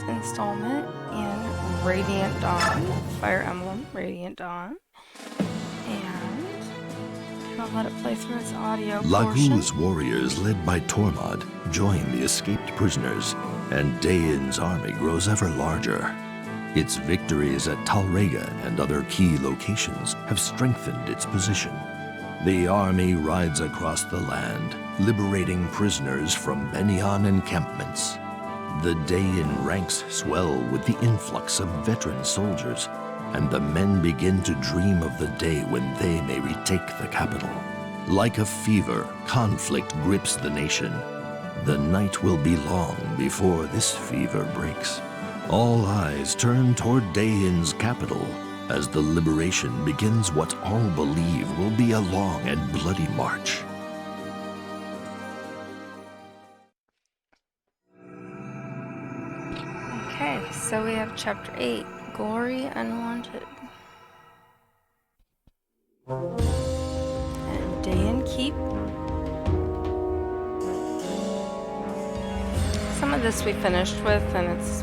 installment in Radiant Dawn, Fire Emblem, Radiant Dawn. And I'll let it play through its audio portion. Lagu's warriors, led by Tormod, join the escaped prisoners, and Dayan's army grows ever larger. Its victories at Talrega and other key locations have strengthened its position. The army rides across the land, liberating prisoners from Benyon encampments. The Dayan ranks swell with the influx of veteran soldiers, and the men begin to dream of the day when they may retake the capital. Like a fever, conflict grips the nation. The night will be long before this fever breaks. All eyes turn toward Dayan's capital as the liberation begins what all believe will be a long and bloody march. Okay, so we have Chapter 8, Glory Unwanted. And Dayan Keep. Some of this we finished with, and it's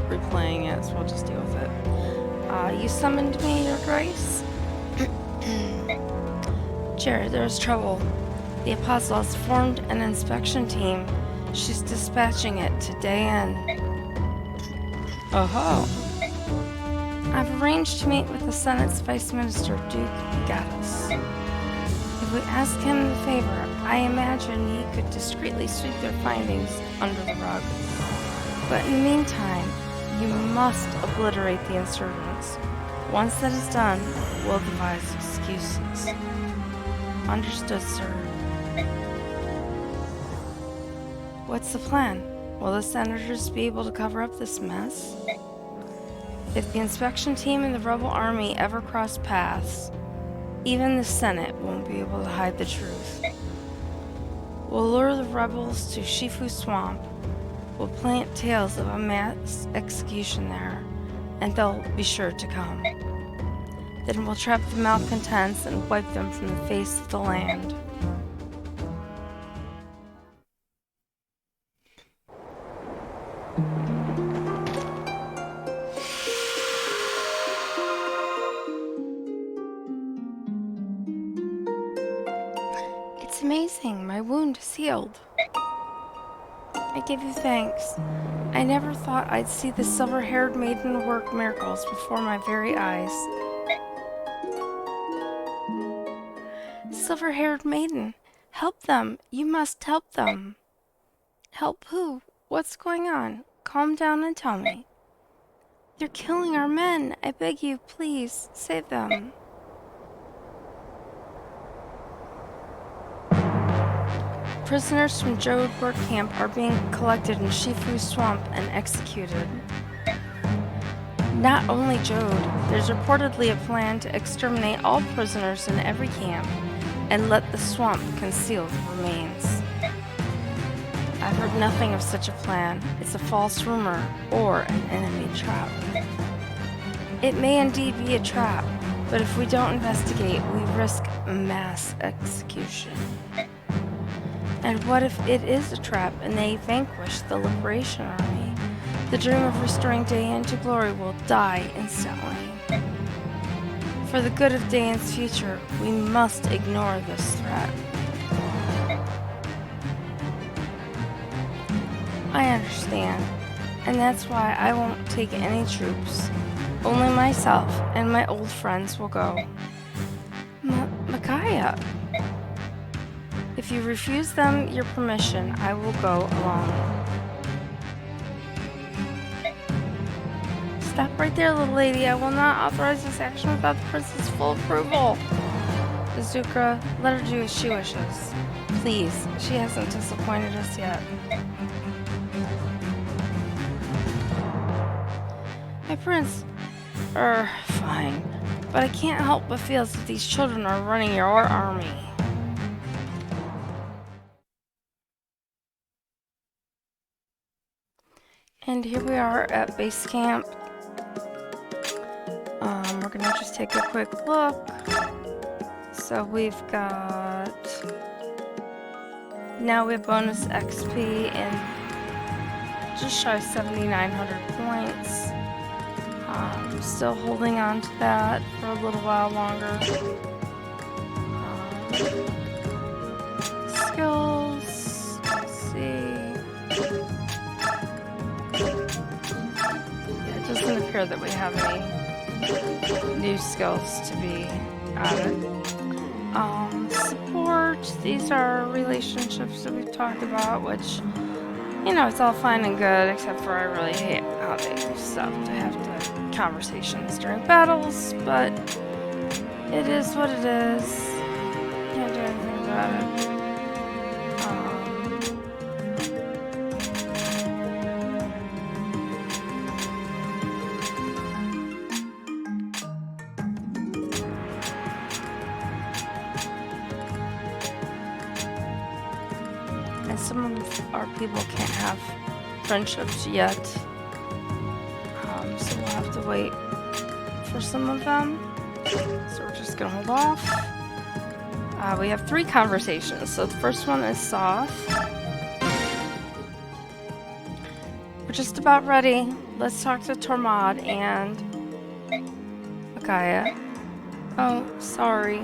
replaying it, so we'll just deal with it. You summoned me, your grace? Jared, there's trouble. The Apostle has formed an inspection team. She's dispatching it to Dayan. Oh-ho. I've arranged to meet with the Senate's Vice Minister, Duke Gaddis. If we ask him the favor, I imagine he could discreetly sweep their findings under the rug. But in the meantime, you must obliterate the insurgents. Once that is done, we'll devise excuses. Understood, sir. What's the plan? Will the senators be able to cover up this mess? If the inspection team and the rebel army ever cross paths, even the Senate won't be able to hide the truth. We'll lure the rebels to Shifu Swamp. We'll plant tales of a mass execution there, and they'll be sure to come. Then we'll trap the malcontents and wipe them from the face of the land. It's amazing, my wound is healed. I give you thanks. I never thought I'd see the silver-haired maiden work miracles before my very eyes. Silver-haired maiden, help them. You must help them. Help who? What's going on? Calm down and tell me. They're killing our men. I beg you, please, save them. Prisoners from Jodhpur camp are being collected in Shifu Swamp and executed. Not only Jode, there's reportedly a plan to exterminate all prisoners in every camp and let the swamp conceal the remains. I've heard nothing of such a plan. It's a false rumor or an enemy trap. It may indeed be a trap, but if we don't investigate, we risk mass execution. And what if it is a trap and they vanquish the Liberation Army? The dream of restoring Dayan to glory will die instantly. For the good of Dayan's future, we must ignore this threat. I understand, and that's why I won't take any troops. Only myself and my old friends will go. Micaiah! If you refuse them your permission, I will go alone. Stop right there, little lady. I will not authorize this action without the prince's full approval. Izuka, let her do as she wishes. Please, she hasn't disappointed us yet. My prince, fine. But I can't help but feel as if these children are running your army. And here we are at base camp. We're gonna just take a quick look. So we've got... Now we have bonus XP and just shy of 7,900 points. Still holding on to that for a little while longer. Skills. Let's see. Yeah, it doesn't appear that we have any new skills to be added. Support. These are relationships that we've talked about, which, you know, it's all fine and good, except for I really hate how they suck to have to conversations during battles, but it is what it is. Can't do anything about it. And some of our people can't have friendships yet. So we'll have to wait for some of them. So we're just gonna hold off. We have 3 conversations. So the first one is Soth. We're just about ready. Let's talk to Tormod and Micaiah. Oh, sorry.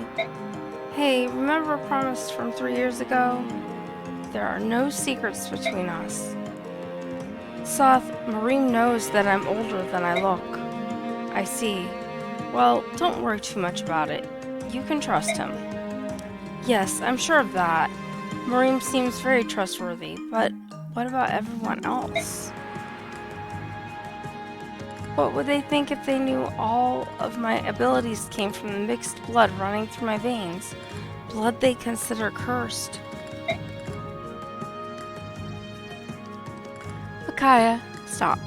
Hey, remember a promise from 3 years ago? There are no secrets between us. Soth, Mareem knows that I'm older than I look. I see. Well, don't worry too much about it. You can trust him. Yes, I'm sure of that. Mareem seems very trustworthy, but what about everyone else? What would they think if they knew all of my abilities came from the mixed blood running through my veins? Blood they consider cursed. Micaiah, stop.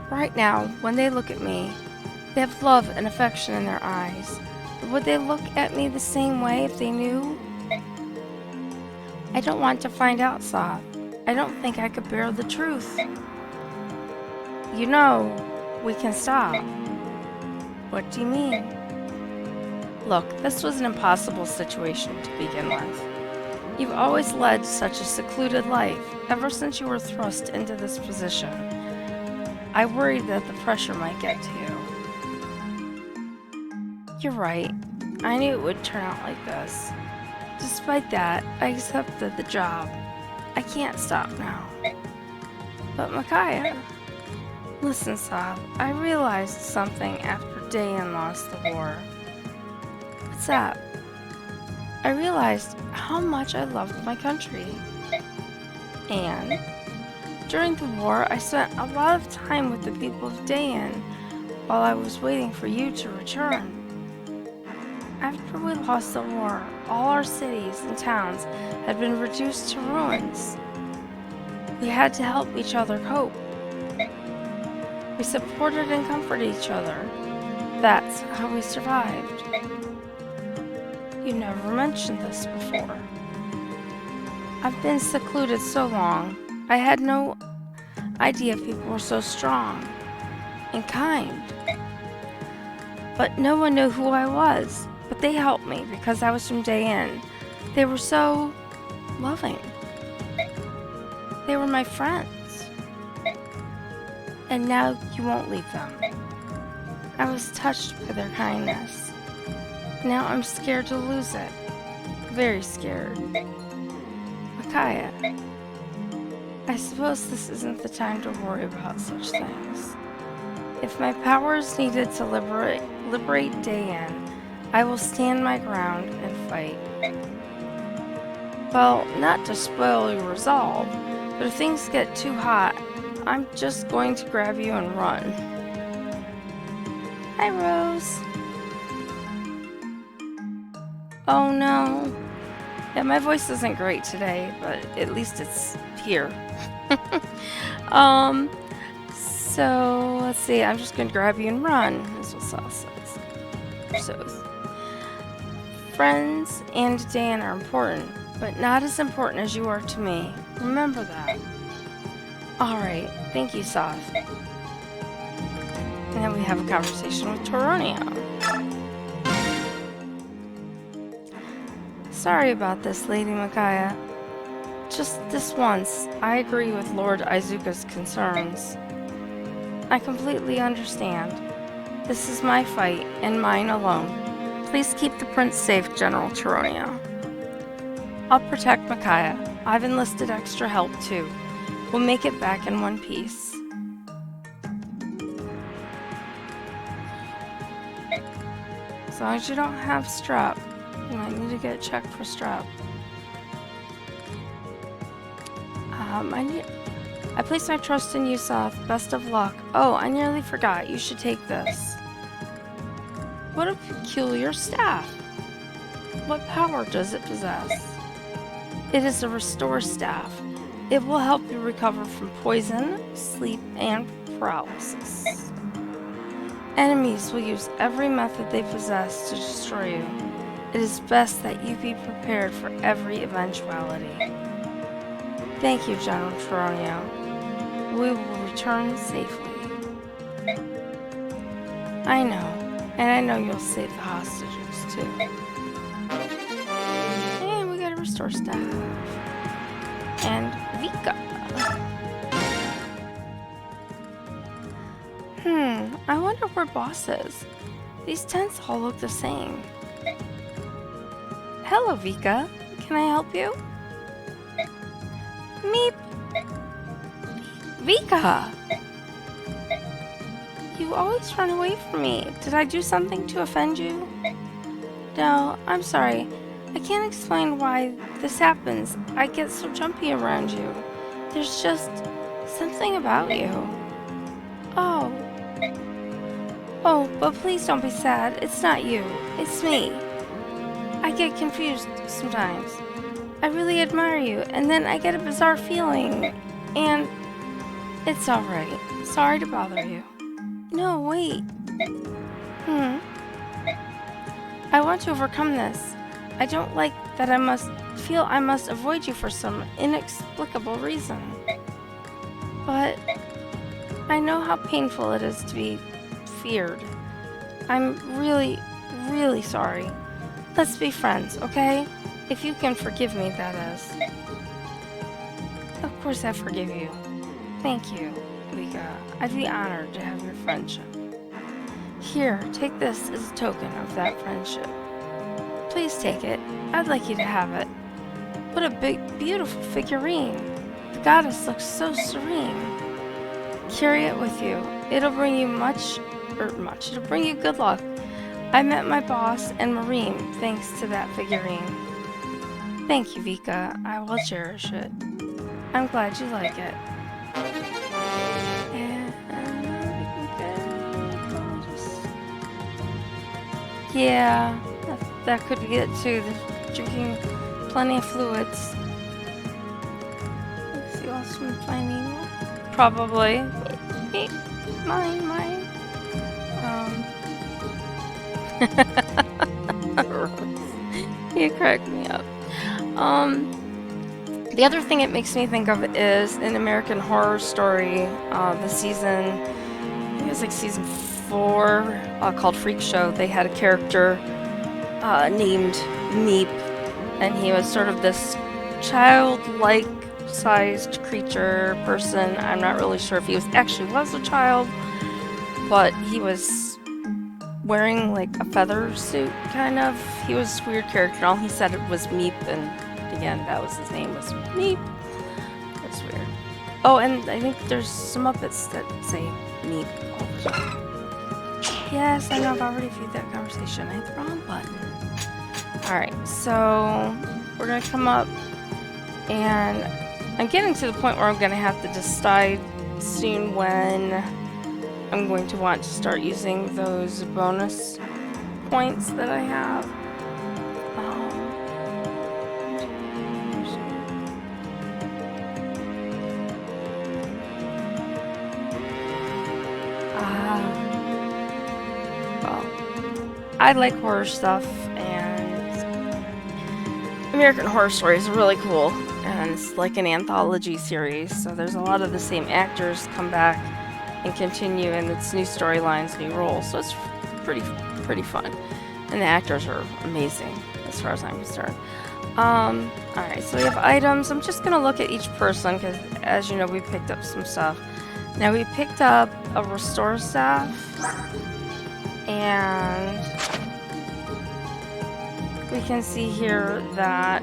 Right now, when they look at me, they have love and affection in their eyes. But would they look at me the same way if they knew? I don't want to find out, Soth. I don't think I could bear the truth. You know, we can stop. What do you mean? Look, this was an impossible situation to begin with. You've always led such a secluded life, ever since you were thrust into this position. I worried that the pressure might get to you. You're right. I knew it would turn out like this. Despite that, I accepted the job. I can't stop now. But Micaiah... Listen, Soth, I realized something after Dayan lost the war. What's that? I realized how much I loved my country. And during the war, I spent a lot of time with the people of Dayan while I was waiting for you to return. After we lost the war, all our cities and towns had been reduced to ruins. We had to help each other cope. We supported and comforted each other. That's how we survived. You never mentioned this before. I've been secluded so long, I had no idea people were so strong and kind. But no one knew who I was, but they helped me because I was from Dayan. They were so loving. They were my friends. And now you won't leave them. I was touched by their kindness. Now I'm scared to lose it. Very scared. Micaiah, I suppose this isn't the time to worry about such things. If my power is needed to liberate Dayan, I will stand my ground and fight. Well, not to spoil your resolve, but if things get too hot, I'm just going to grab you and run. Hi, Rose. Oh no. Yeah, my voice isn't great today, but at least it's here. So let's see, I'm just gonna grab you and run, is what Saul says. So, friends and Dan are important, but not as important as you are to me. Remember that. Alright, thank you, Soth. And then we have a conversation with Toronia. Sorry about this, Lady Micaiah. Just this once, I agree with Lord Izuka's concerns. I completely understand. This is my fight, and mine alone. Please keep the prince safe, General Chironia. I'll protect Micaiah. I've enlisted extra help, too. We'll make it back in one piece. As long as you don't have strep, you might need to get checked for strep. I place my trust in you, Soth. Best of luck. Oh, I nearly forgot. You should take this. What a peculiar staff. What power does it possess? It is a restore staff. It will help you recover from poison, sleep, and paralysis. Enemies will use every method they possess to destroy you. It is best that you be prepared for every eventuality. Thank you, General Chironia. We will return safely. I know, and I know you'll save the hostages, too. And we gotta restore staff. And Vika. I wonder where Boss is. These tents all look the same. Hello, Vika. Can I help you? Meep. Vika! You always run away from me. Did I do something to offend you? No, I'm sorry. I can't explain why this happens. I get so jumpy around you. There's just something about you. Oh. Oh, but please don't be sad. It's not you. It's me. I get confused sometimes. I really admire you, and then I get a bizarre feeling, and it's alright. Sorry to bother you. No, wait. I want to overcome this. I don't like that I must avoid you for some inexplicable reason. But I know how painful it is to be feared. I'm really, really sorry. Let's be friends, okay? If you can forgive me, that is. Of course I forgive you. Thank you, Vika. I'd be honored to have your friendship. Here, take this as a token of that friendship. Please take it. I'd like you to have it. What a big, beautiful figurine. The goddess looks so serene. Carry it with you. It'll bring you it'll bring you good luck. I met my boss and Marine thanks to that figurine. Thank you, Vika. I will cherish it. I'm glad you like it. Yeah, that could be it too. Drinking plenty of fluids. Let's see what's from Finding. Probably. Mine. You cracked me up. The other thing it makes me think of is in American Horror Story, the season, I think it was like season 4, called Freak Show. They had a character named Meep, and he was sort of this childlike sized creature person. I'm not really sure if he was a child, but he was wearing like a feather suit, kind of. He was a weird character. All he said it was Meep, and again, that was his name, was Meep. That's weird. Oh, and I think there's some Muppets that say Meep all the time. Yes, I know, I've already viewed that conversation. I hit the wrong button. Alright, so we're gonna come up, and I'm getting to the point where I'm gonna have to decide soon when I'm going to want to start using those bonus points that I have. I like horror stuff, and American Horror Story is really cool, and it's like an anthology series, so there's a lot of the same actors come back and continue, and it's new storylines, new roles, so it's pretty fun, and the actors are amazing as far as I'm concerned. Alright, so we have items. I'm just gonna look at each person because, as you know, we picked up some stuff. Now, we picked up a restore staff, and we can see here that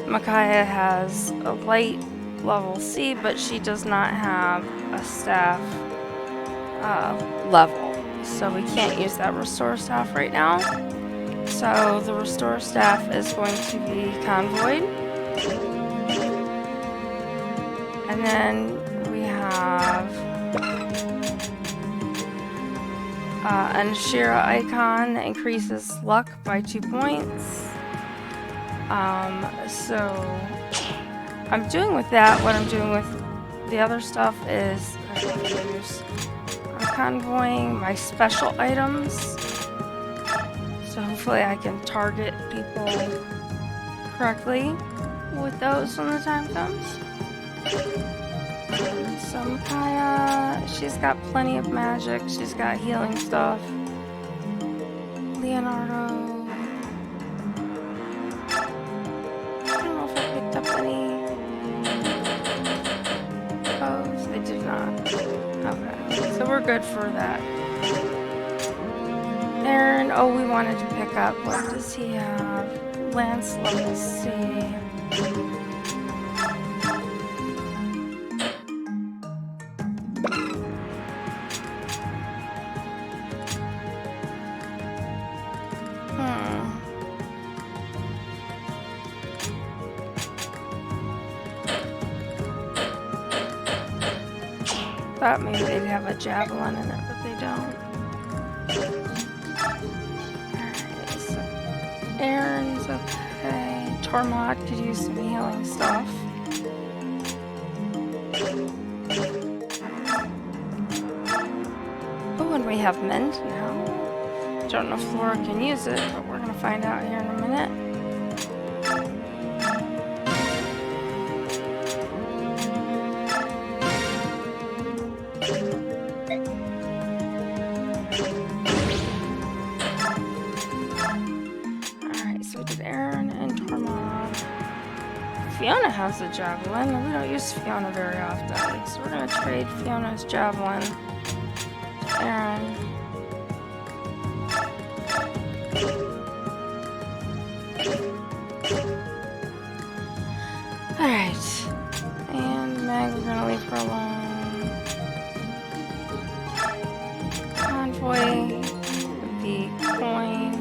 Micaiah has a light level C, but she does not have a staff level. So we can't use that restore staff right now. So the restore staff is going to be convoyed. And then we have an Ashira icon that increases luck by 2 points. So I'm doing with that what I'm doing with the other stuff is I'm convoying my special items. So hopefully I can target people correctly with those when the time comes. So Micaiah, she's got plenty of magic. She's got healing stuff. Leonardo. I don't know if I picked up any bows. I did not. Okay, so we're good for that. Aaron, oh, we wanted to pick up, what does he have? Lance level C. Thought maybe they'd have a javelin in it, but they don't. Alright, so Aaron's okay. Tormod could use some healing stuff. Oh, and we have mend now. Don't know if Flora can use it, but we're gonna find out here in a minute. Fiona has a javelin, and we don't use Fiona very often, so we're gonna trade Fiona's javelin to Aaron. Alright, and Meg, we're gonna leave her alone. Convoy, the coin.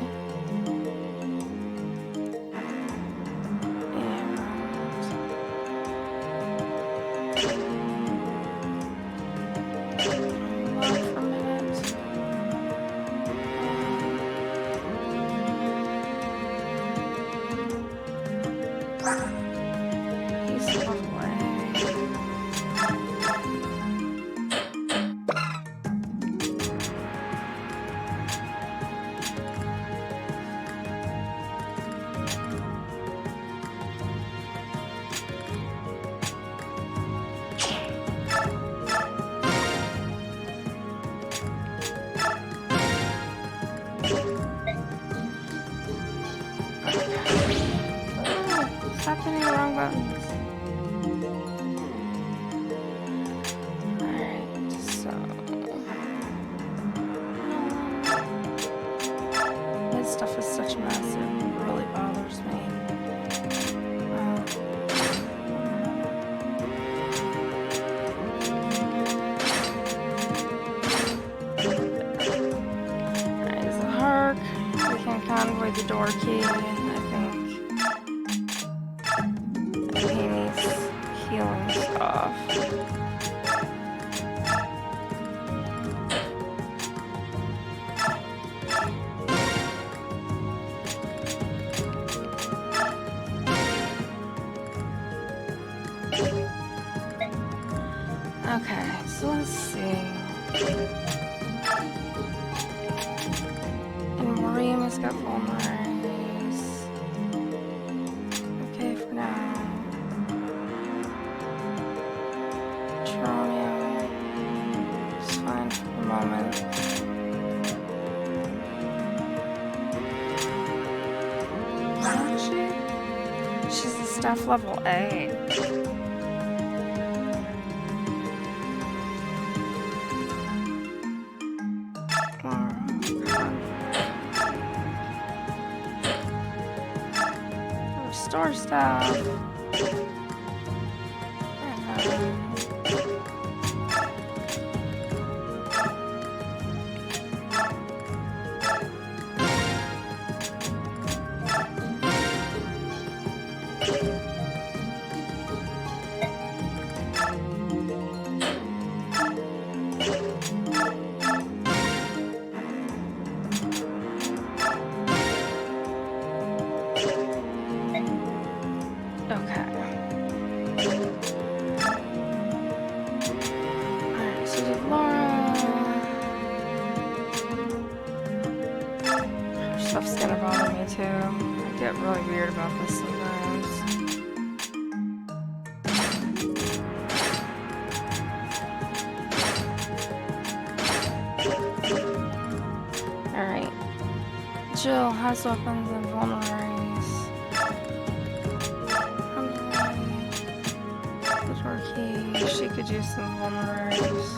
Stop hitting the wrong buttons. Alright, so... This stuff is such a mess, it really bothers me. Alright, there's a Hark. We can convoy the door key, I think. He needs healing stuff. Okay, so let's see. And Mauriam has got vulneraries. Okay for now. Tronio is fine for the moment. Magic? Staff level A. Restore staff. Stuff's gonna bother me too. I get really weird about this sometimes. Alright. Jill has weapons and vulneraries. The door key. She could use some vulneraries.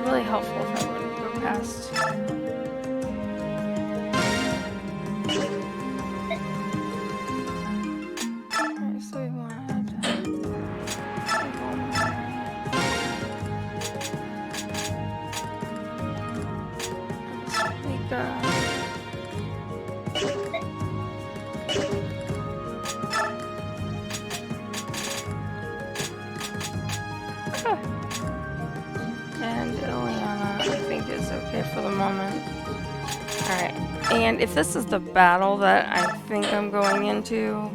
Really helpful if I wouldn't go past. Alright, so we wanted and Ileana, I think, is okay for the moment. Alright, and if this is the battle that I think I'm going into,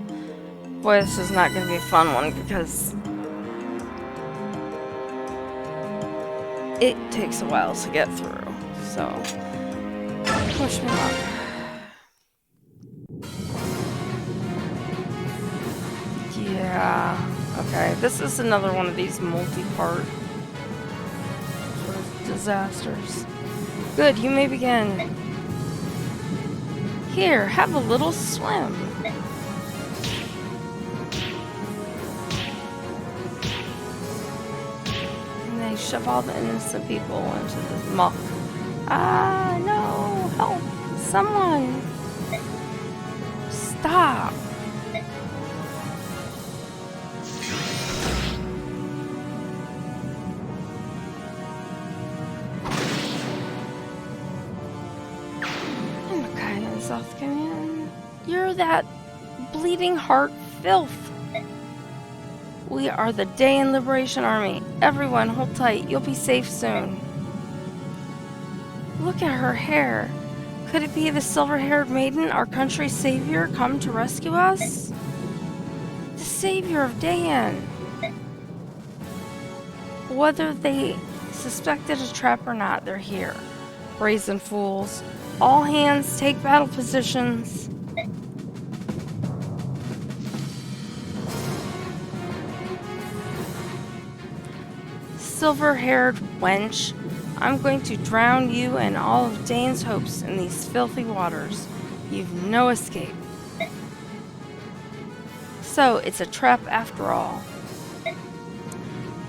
boy, this is not going to be a fun one because it takes a while to get through. So, wish me luck. Yeah, okay, this is another one of these multi-part sort of disasters. Good, you may begin. Here, have a little swim. And they shove all the innocent people into the muck. Ah, no, help, someone. Stop. South Command. You're that bleeding heart filth. We are the Dayan Liberation Army. Everyone, hold tight. You'll be safe soon. Look at her hair. Could it be the silver-haired maiden, our country's savior, come to rescue us? The savior of Dayan. Whether they suspected a trap or not, they're here. Brazen fools. All hands take battle positions. Silver-haired wench, I'm going to drown you and all of Dane's hopes in these filthy waters. You've no escape. So, it's a trap after all.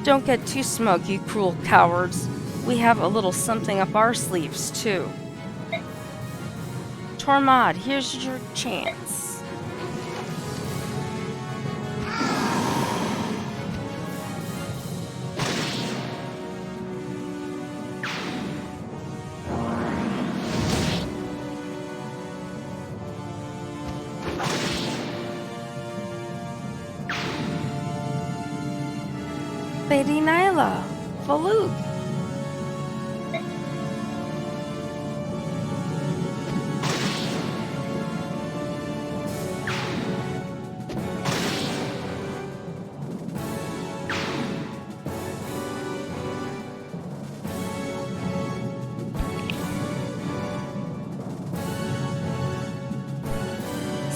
Don't get too smug, you cruel cowards. We have a little something up our sleeves, too. Tormod, here's your chance. Lady Nyla, Faluk.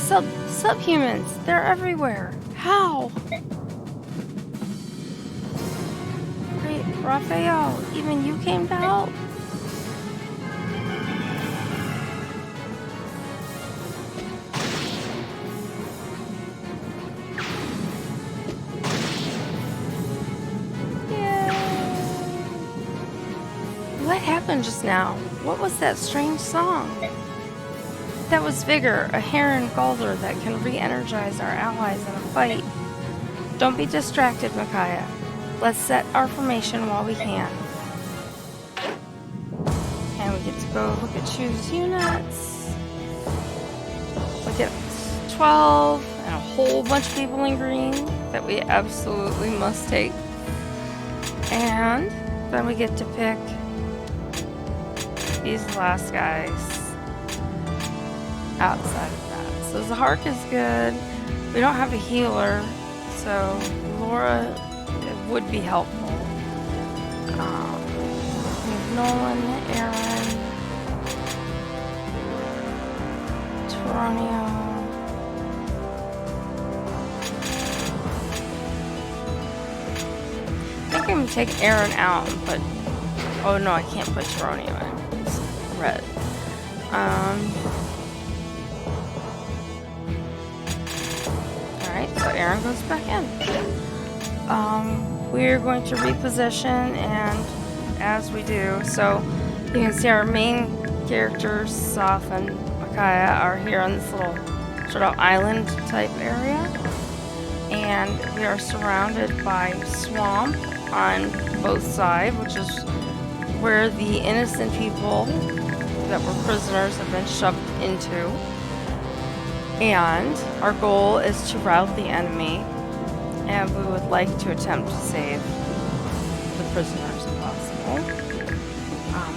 Subhumans, they're everywhere. How? Great, Raphael, even you came to help? What happened just now? What was that strange song? That was Vigor, a Heron Galder that can re-energize our allies in a fight. Don't be distracted, Micaiah. Let's set our formation while we can. And we get to go look at choose units. We get 12 and a whole bunch of people in green that we absolutely must take. And then we get to pick these last guys outside of that. So Zahark is good. We don't have a healer, so Laura would be helpful. We have Nolan, Aaron, Toronio. I think I'm gonna take Aaron out and put. Oh no, I can't put Toronio in. It's red. Alright, so Aaron goes back in. We're going to reposition, and as we do, so you can see our main characters, Soph and Micaiah, are here on this little sort of island type area. And we are surrounded by swamp on both sides, which is where the innocent people that were prisoners have been shoved into. And our goal is to rout the enemy, and we would like to attempt to save the prisoners if possible.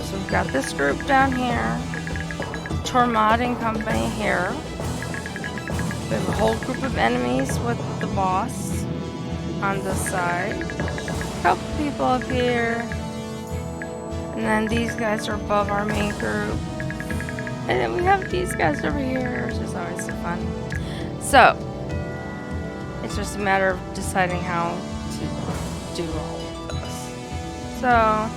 So we've got this group down here, Tormod and company here. We have a whole group of enemies with the boss on this side. A couple people up here. And then these guys are above our main group. And then we have these guys over here, which is always so fun. So, it's just a matter of deciding how to do all of this. So,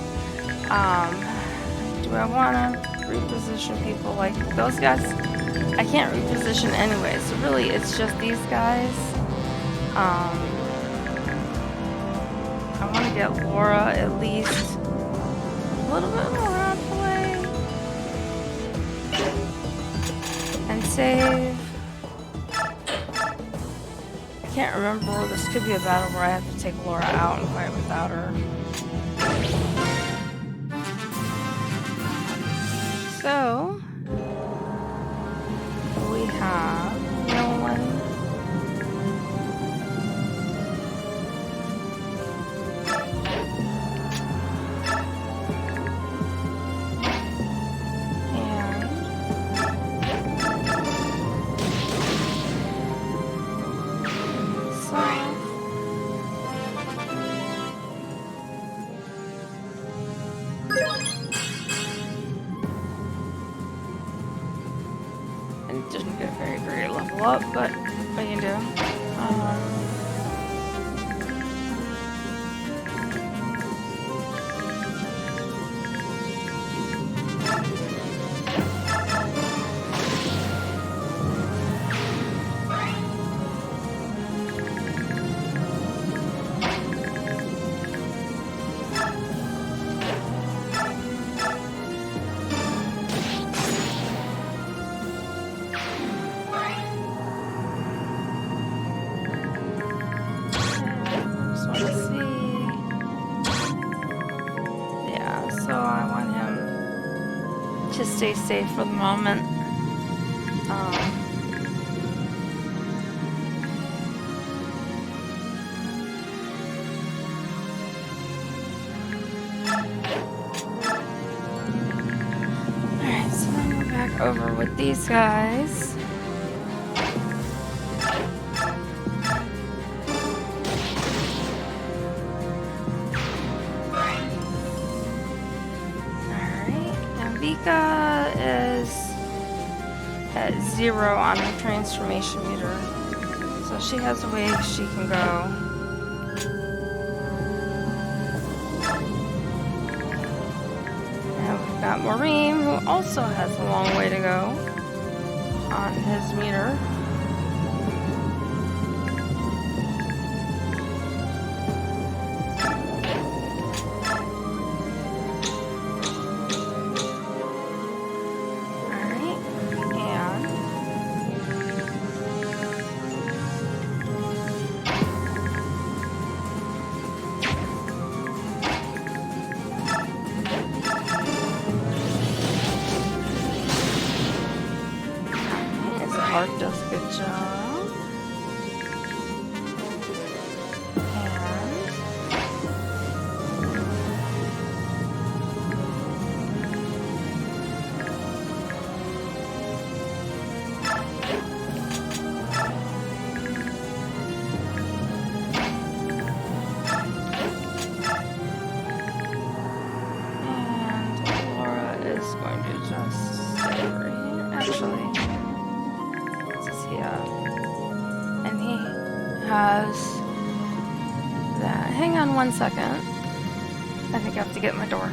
do I want to reposition people like those guys? I can't reposition anyway, so really it's just these guys. I want to get Laura at least a little bit more out of the way. And save. I can't remember, this could be a battle where I have to take Laura out and fight without her. So, we have Nolan. Didn't get a very great level up, but what you can do. To stay safe for the moment. Alright, so then we're back over with these guys. Vika is at 0 on her transformation meter. So she has a way she can go. And we've got Maureen, who also has a long way to go on his meter. Mark does a good job. And Laura is going to just stay over here. Actually, and he has that. Hang on 1 second. I think I have to get my door.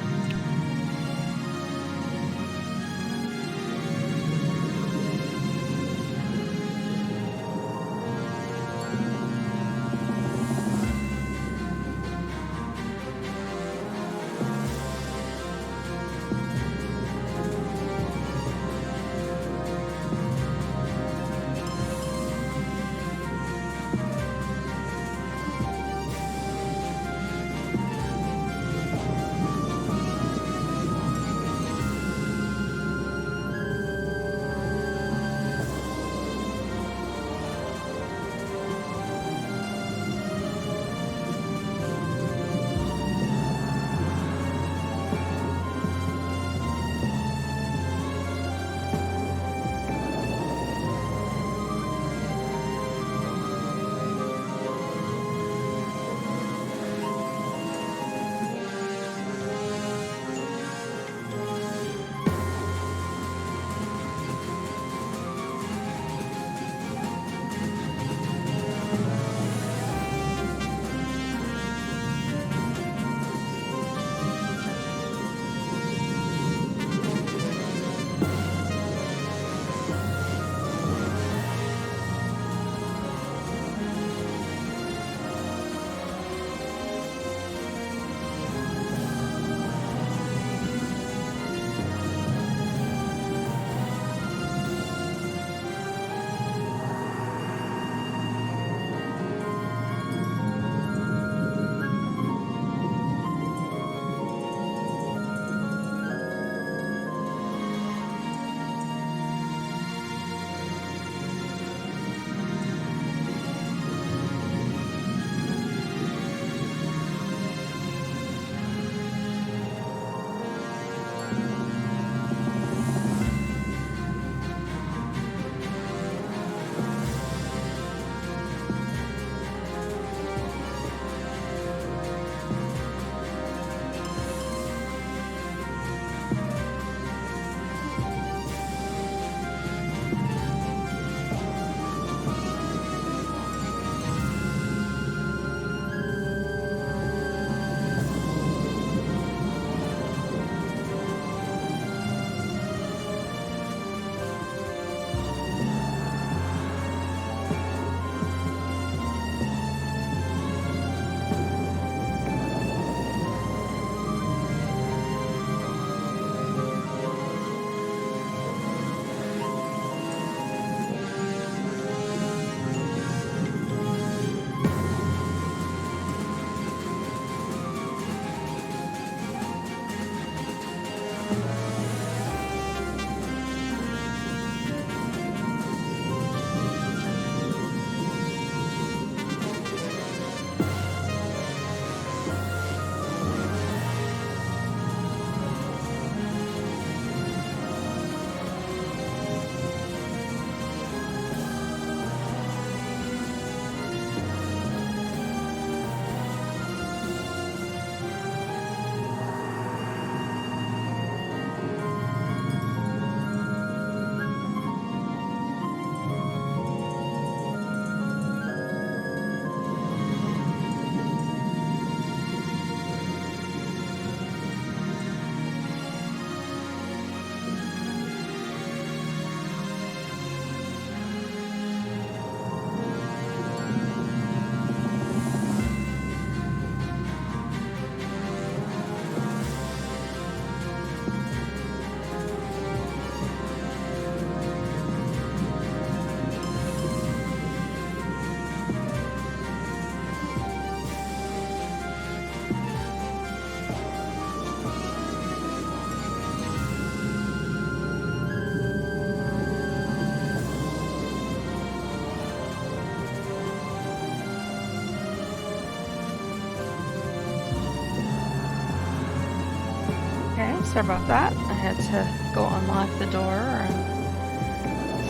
Sorry about that. I had to go unlock the door and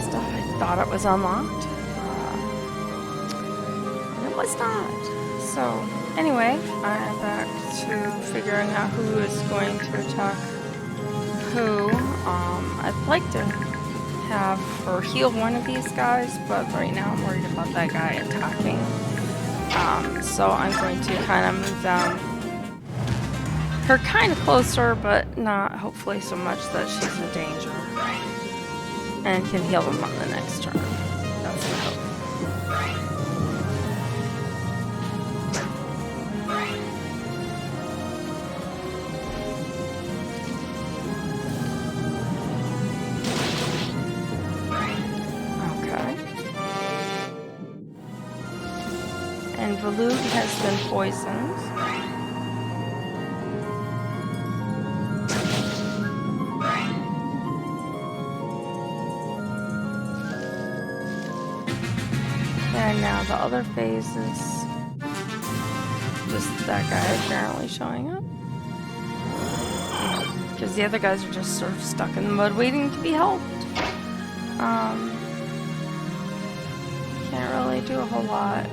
stuff. I thought it was unlocked. And it was not. So, anyway, I'm back to figuring out who is going to attack who. I'd like to have her heal one of these guys, but right now I'm worried about that guy attacking. So I'm going to kind of move them her kind of closer, but not hopefully so much that she's in danger, and can heal them on the next turn. That's my hope. Okay. And Valug has been poisoned. And now the other phase is just that guy apparently showing up. Because the other guys are just sort of stuck in the mud waiting to be helped. Can't really do a whole lot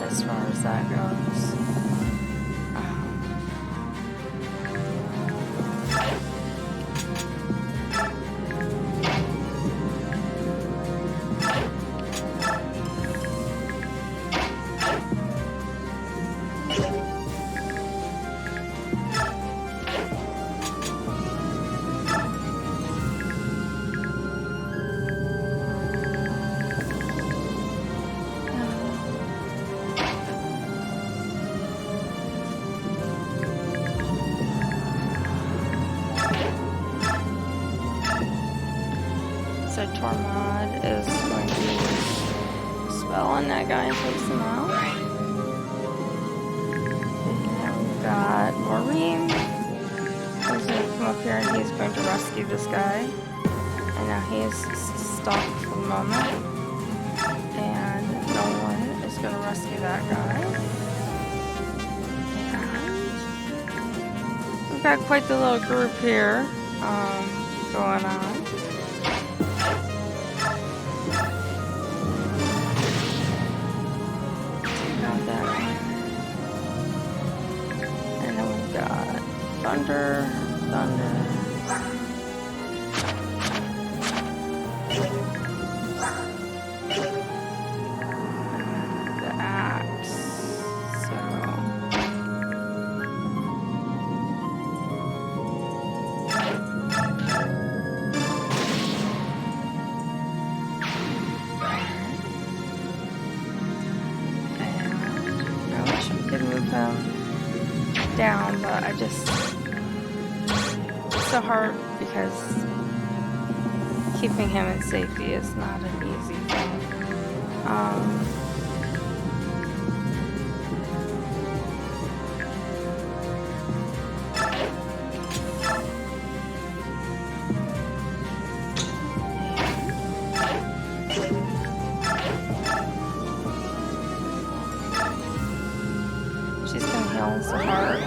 as far as that goes. So Tormod is going to use a spell on that guy and takes him out. And now we've got Maureen, who's going to come up here and he's going to rescue this guy. And now he is stuck for the moment. And no one is going to rescue that guy. And we've got quite the little group here going on. Thunder. The axe. So. And I wish we could move him down, but I just. So hard because keeping him in safety is not an easy thing. She's gonna heal so hard.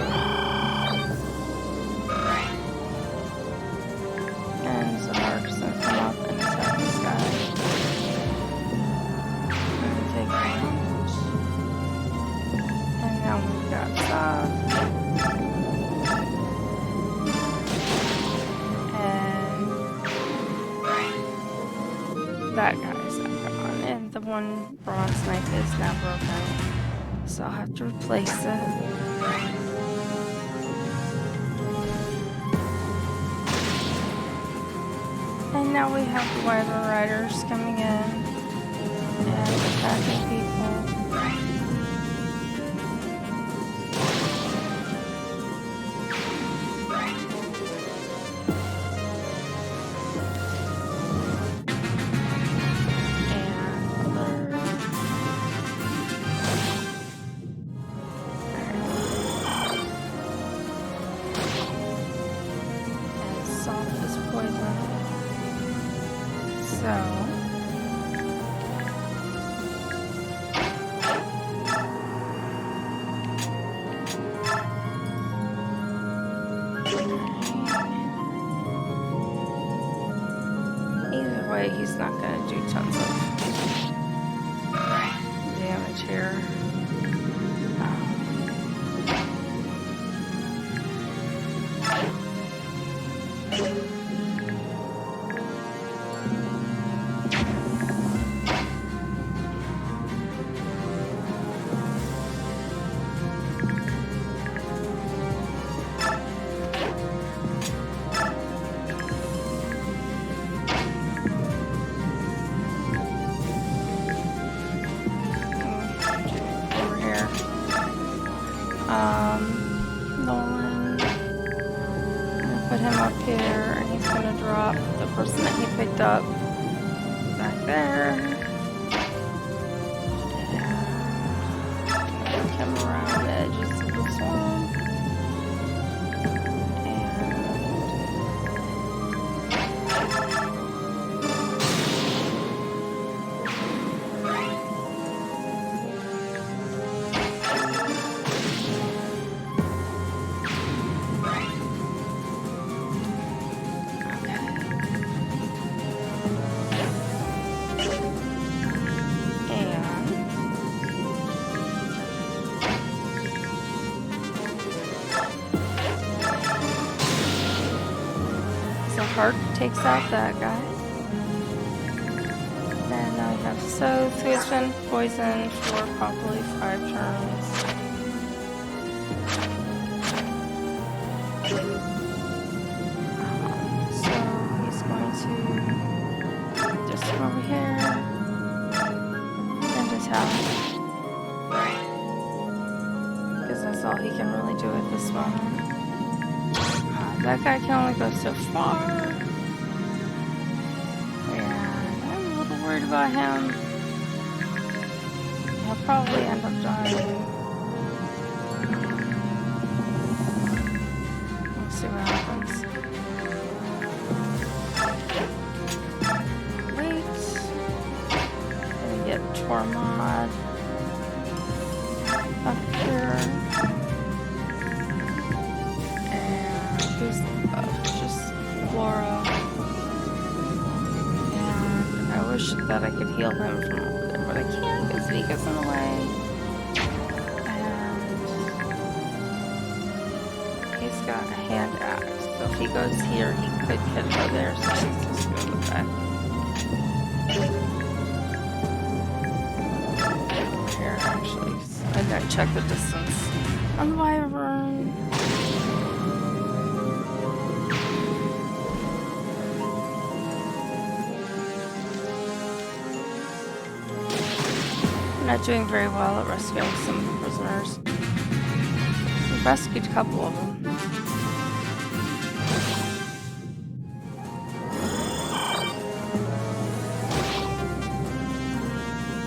That guy's not gone, and the one bronze knife is now broken, so I'll have to replace it. And now we have the Wyvern Riders coming in and attacking people. way he's not gonna do tons of damage here. Nolan. I'm gonna put him up here, and he's gonna drop the person that he picked up back there. And come around the edges of the swamp. Heart takes out that guy. Then now we have Soth, who has been poisoned for probably 5 turns. So he's going to just come over here and attack. Because that's all he can really do at this moment. That guy can only go so far. And I'm a little worried about him. He'll probably end up dying. We'll see what happens. Wait. Gonna get Tormod up here. Just Laura. And I wish that I could heal him from over there, but I can't because Vika's in the way. And he's got a hand axe. So if he goes here, he could hit her there, so she's just going to go back. Here, actually. I gotta check the distance on the wyvern. Not doing very well at rescuing some prisoners. We rescued a couple of them.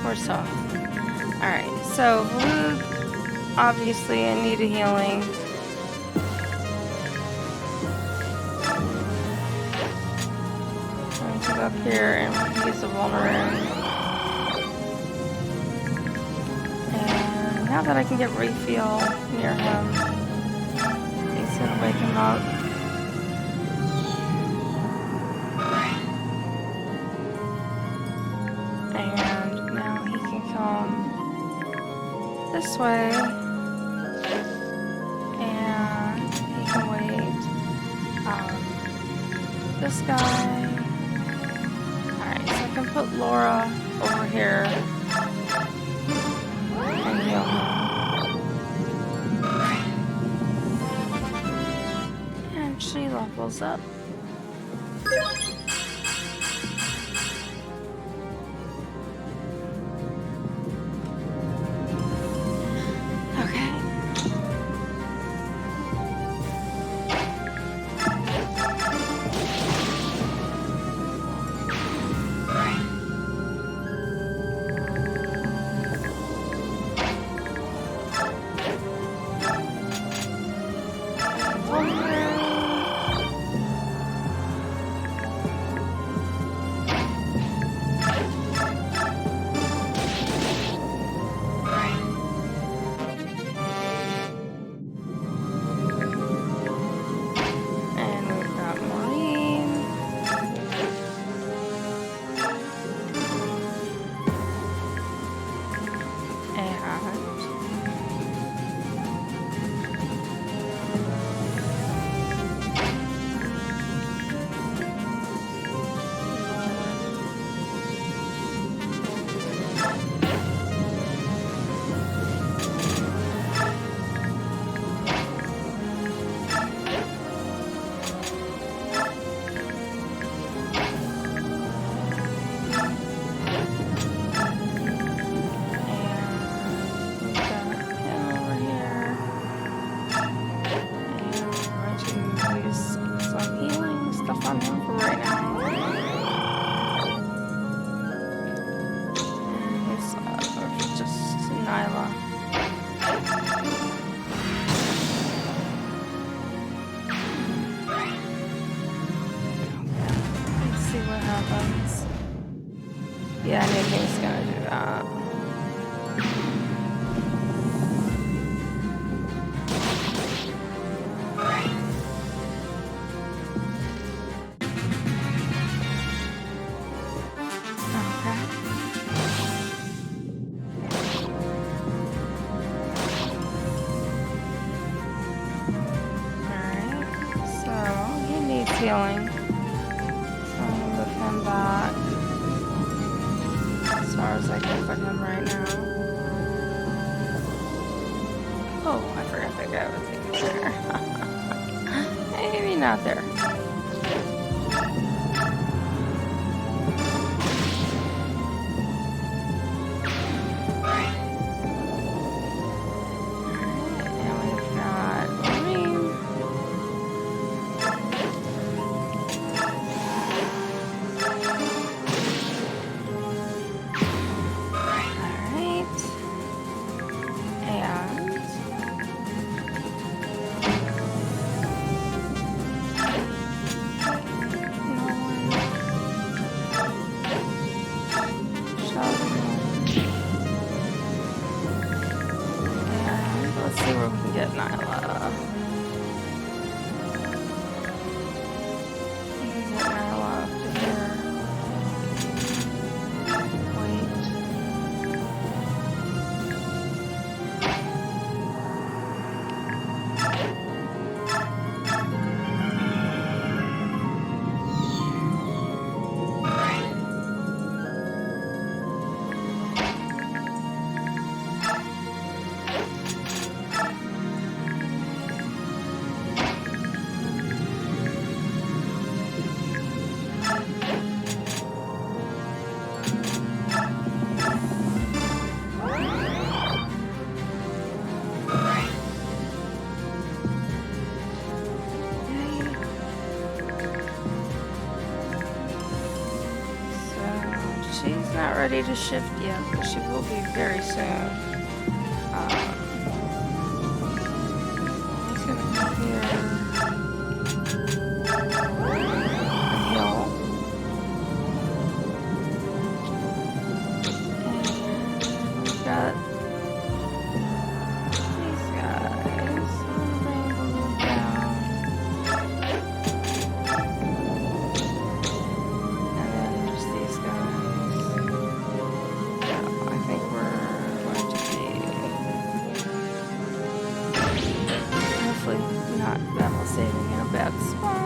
Or so. Alright, so Luke, obviously in need of healing. I'm going to go up here and use a vulnerable. Now that I can get refuel near him, he's gonna wake him up. And now he can come this way. And he can wait. This guy. Alright, so I can put Laura over here. And she levels up. Okay. healing. So I'm gonna move him back as far as I can put him right now. Oh, I forgot that guy was there. Maybe not there. She's not ready to shift yet, but she will be very soon. He's gonna come here and heal. And we've got these guys. I'm going to move down. And then just these guys. I think we're going to be hopefully not battle saving in a bad spot.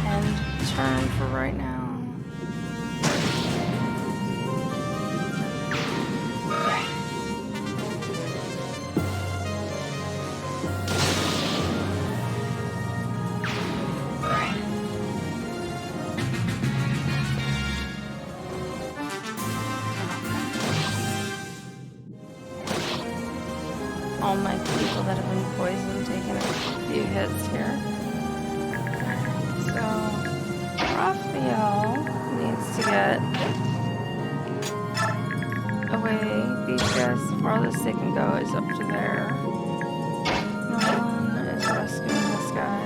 And turn for right now. All my people that have been poisoned taking a few hits here. So Raphael needs to get away. These guys, the farthest they can go is up to there. No one is rescuing this guy.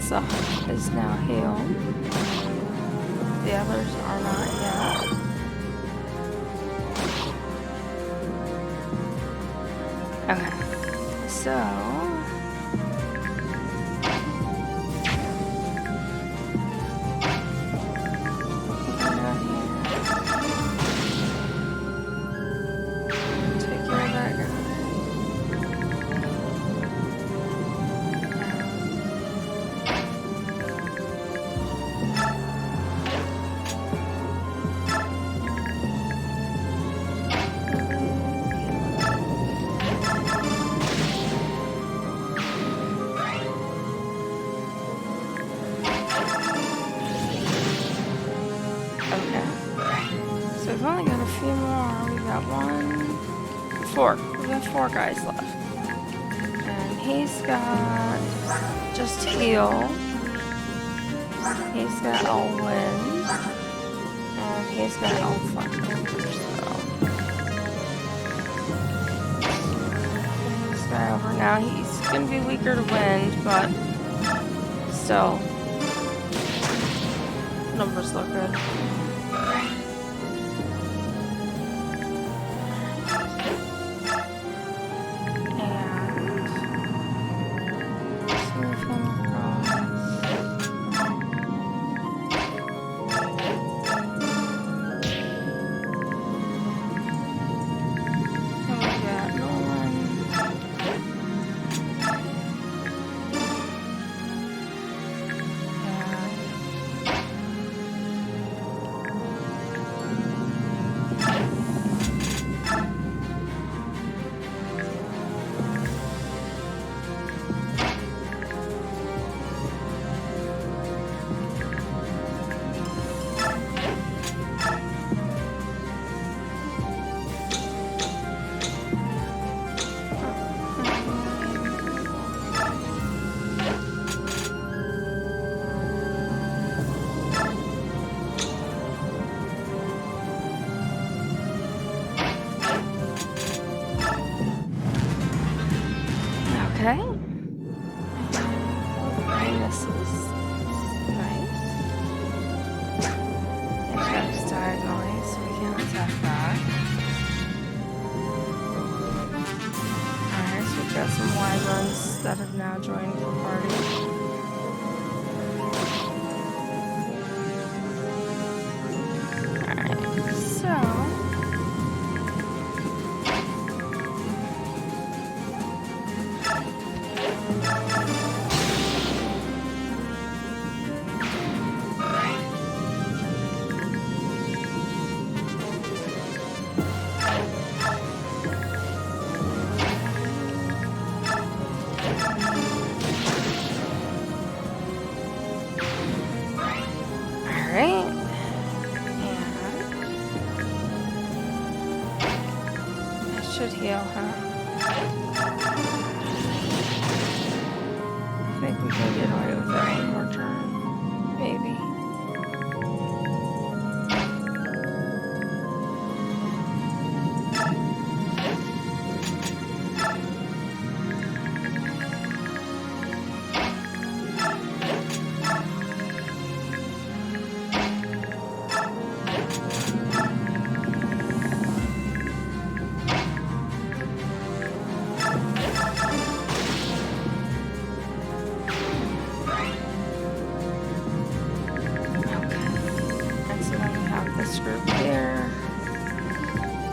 is now healed. The others are not yet. Okay, so we've only got a few more. We've got four guys left. And he's got just heal. He's got all wind. And he's got all thunder. So this guy over now, he's gonna be weaker to wind, but still numbers look good. Okay. Misses. Nice. It goes diagonally, so we can attack that. Alright, so we've got some wyverns that have now joined the party. Alright, so should heal, huh? I think we can get away with it one more turn. Maybe. This group here.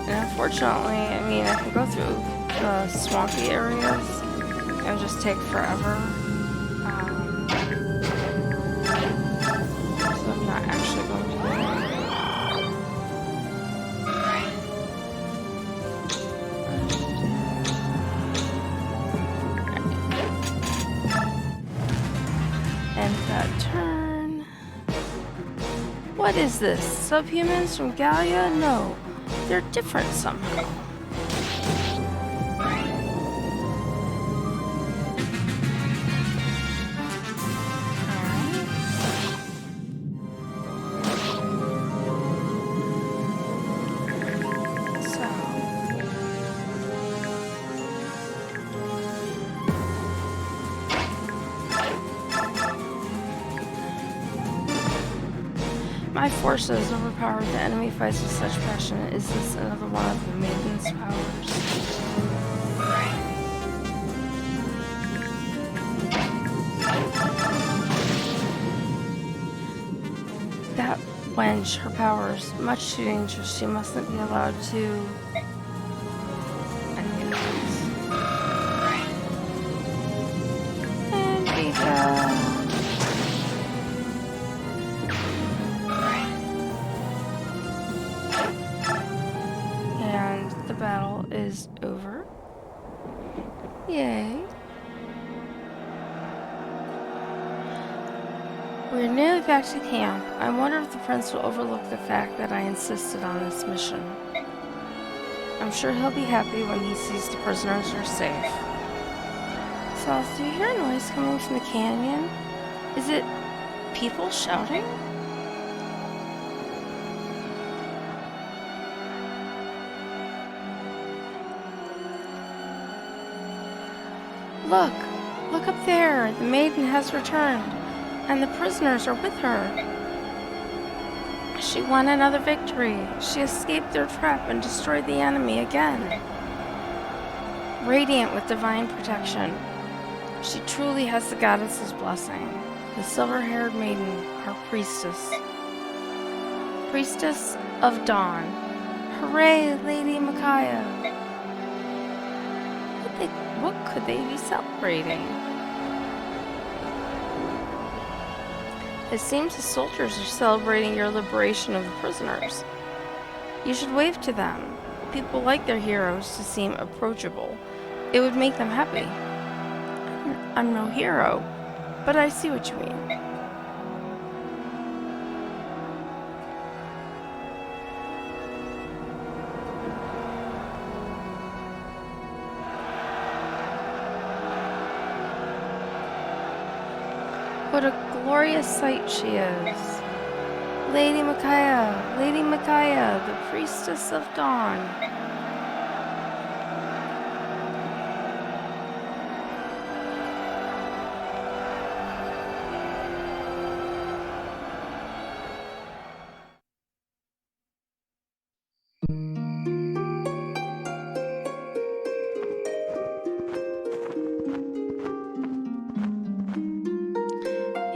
And unfortunately, I mean, I can go through the swampy areas. It would just take forever. So I'm not actually going to do that. End that turn. What is this? Subhumans from Gaia? No, they're different somehow. My forces overpowered the enemy fights with such passion. Is this another one of the maiden's powers? That wench, her powers, much too dangerous. She mustn't be allowed to... And Vika. And the battle is over. Yay. We're nearly back to camp. I wonder if the prince will overlook the fact that I insisted on this mission. I'm sure he'll be happy when he sees the prisoners are safe. Sauce, do you hear a noise coming from the canyon? Is it people shouting? Look! Look up there! The maiden has returned, and the prisoners are with her. She won another victory. She escaped their trap and destroyed the enemy again. Radiant with divine protection, she truly has the goddess's blessing. The silver-haired maiden, our priestess. Priestess of Dawn. Hooray, Lady Micaiah! What could they be celebrating? It seems the soldiers are celebrating your liberation of the prisoners. You should wave to them. People like their heroes to seem approachable. It would make them happy. I'm no hero, but I see what you mean. What a glorious sight she is. Lady Micaiah, the priestess of dawn.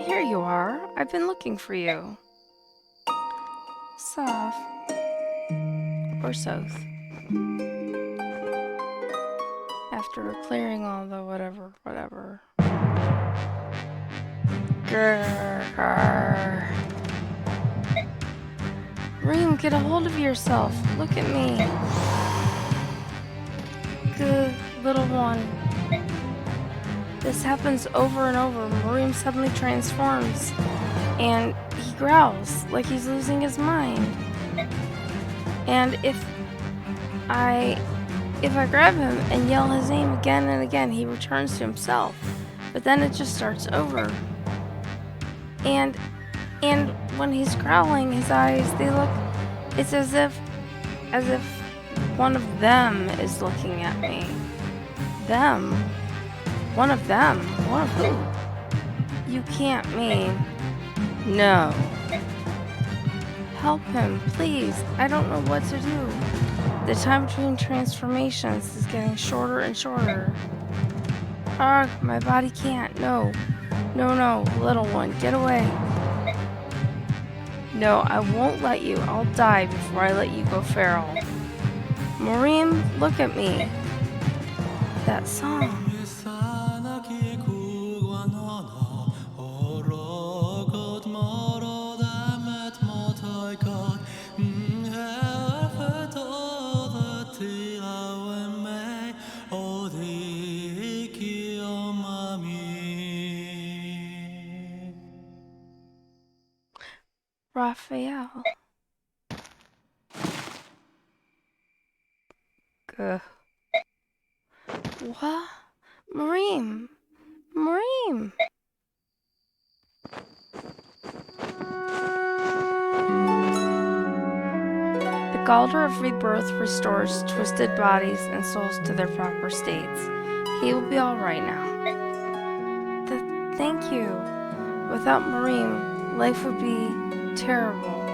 Here you are. I've been looking for you. Soth. Or Soth. After clearing all the whatever. Grrr. Reem, get a hold of yourself. Look at me. Good little one. This happens over and over. Mareem suddenly transforms, and he growls like he's losing his mind. And if I grab him and yell his name again and again, he returns to himself. But then it just starts over. And when he's growling, his eyes, they look, it's as if one of them is looking at me. Them? One of them? One of who? You can't mean... No. Help him, please. I don't know what to do. The time between transformations is getting shorter and shorter. Ugh, my body can't. No. No, little one, get away. No, I won't let you. I'll die before I let you go feral. Mareem, look at me. That song. Raphael. Gah. What? Mareem. The Galder of Rebirth restores twisted bodies and souls to their proper states. He will be alright now. Thank you. Without Mareem, life would be terrible.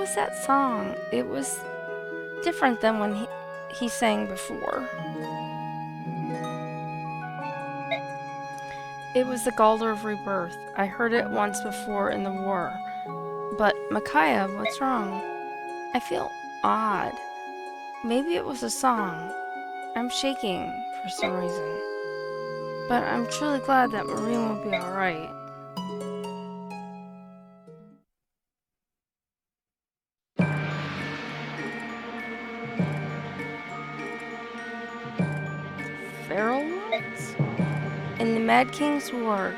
was that song? It was different than when he sang before. It was the Galder of Rebirth. I heard it once before in the war. But, Micaiah, what's wrong? I feel odd. Maybe it was a song. I'm shaking for some reason. But I'm truly glad that Maureen will be alright. Feral ones? In the Mad King's War,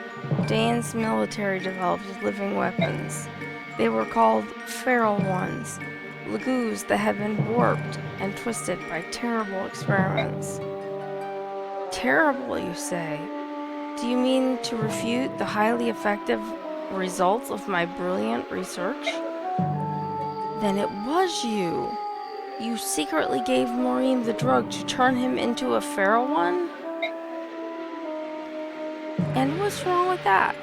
Dane's military developed living weapons. They were called Feral Ones, lagoos that had been warped and twisted by terrible experiments. Terrible, you say? Do you mean to refute the highly effective results of my brilliant research? Then it was you! You secretly gave Maureen the drug to turn him into a feral one? And what's wrong with that?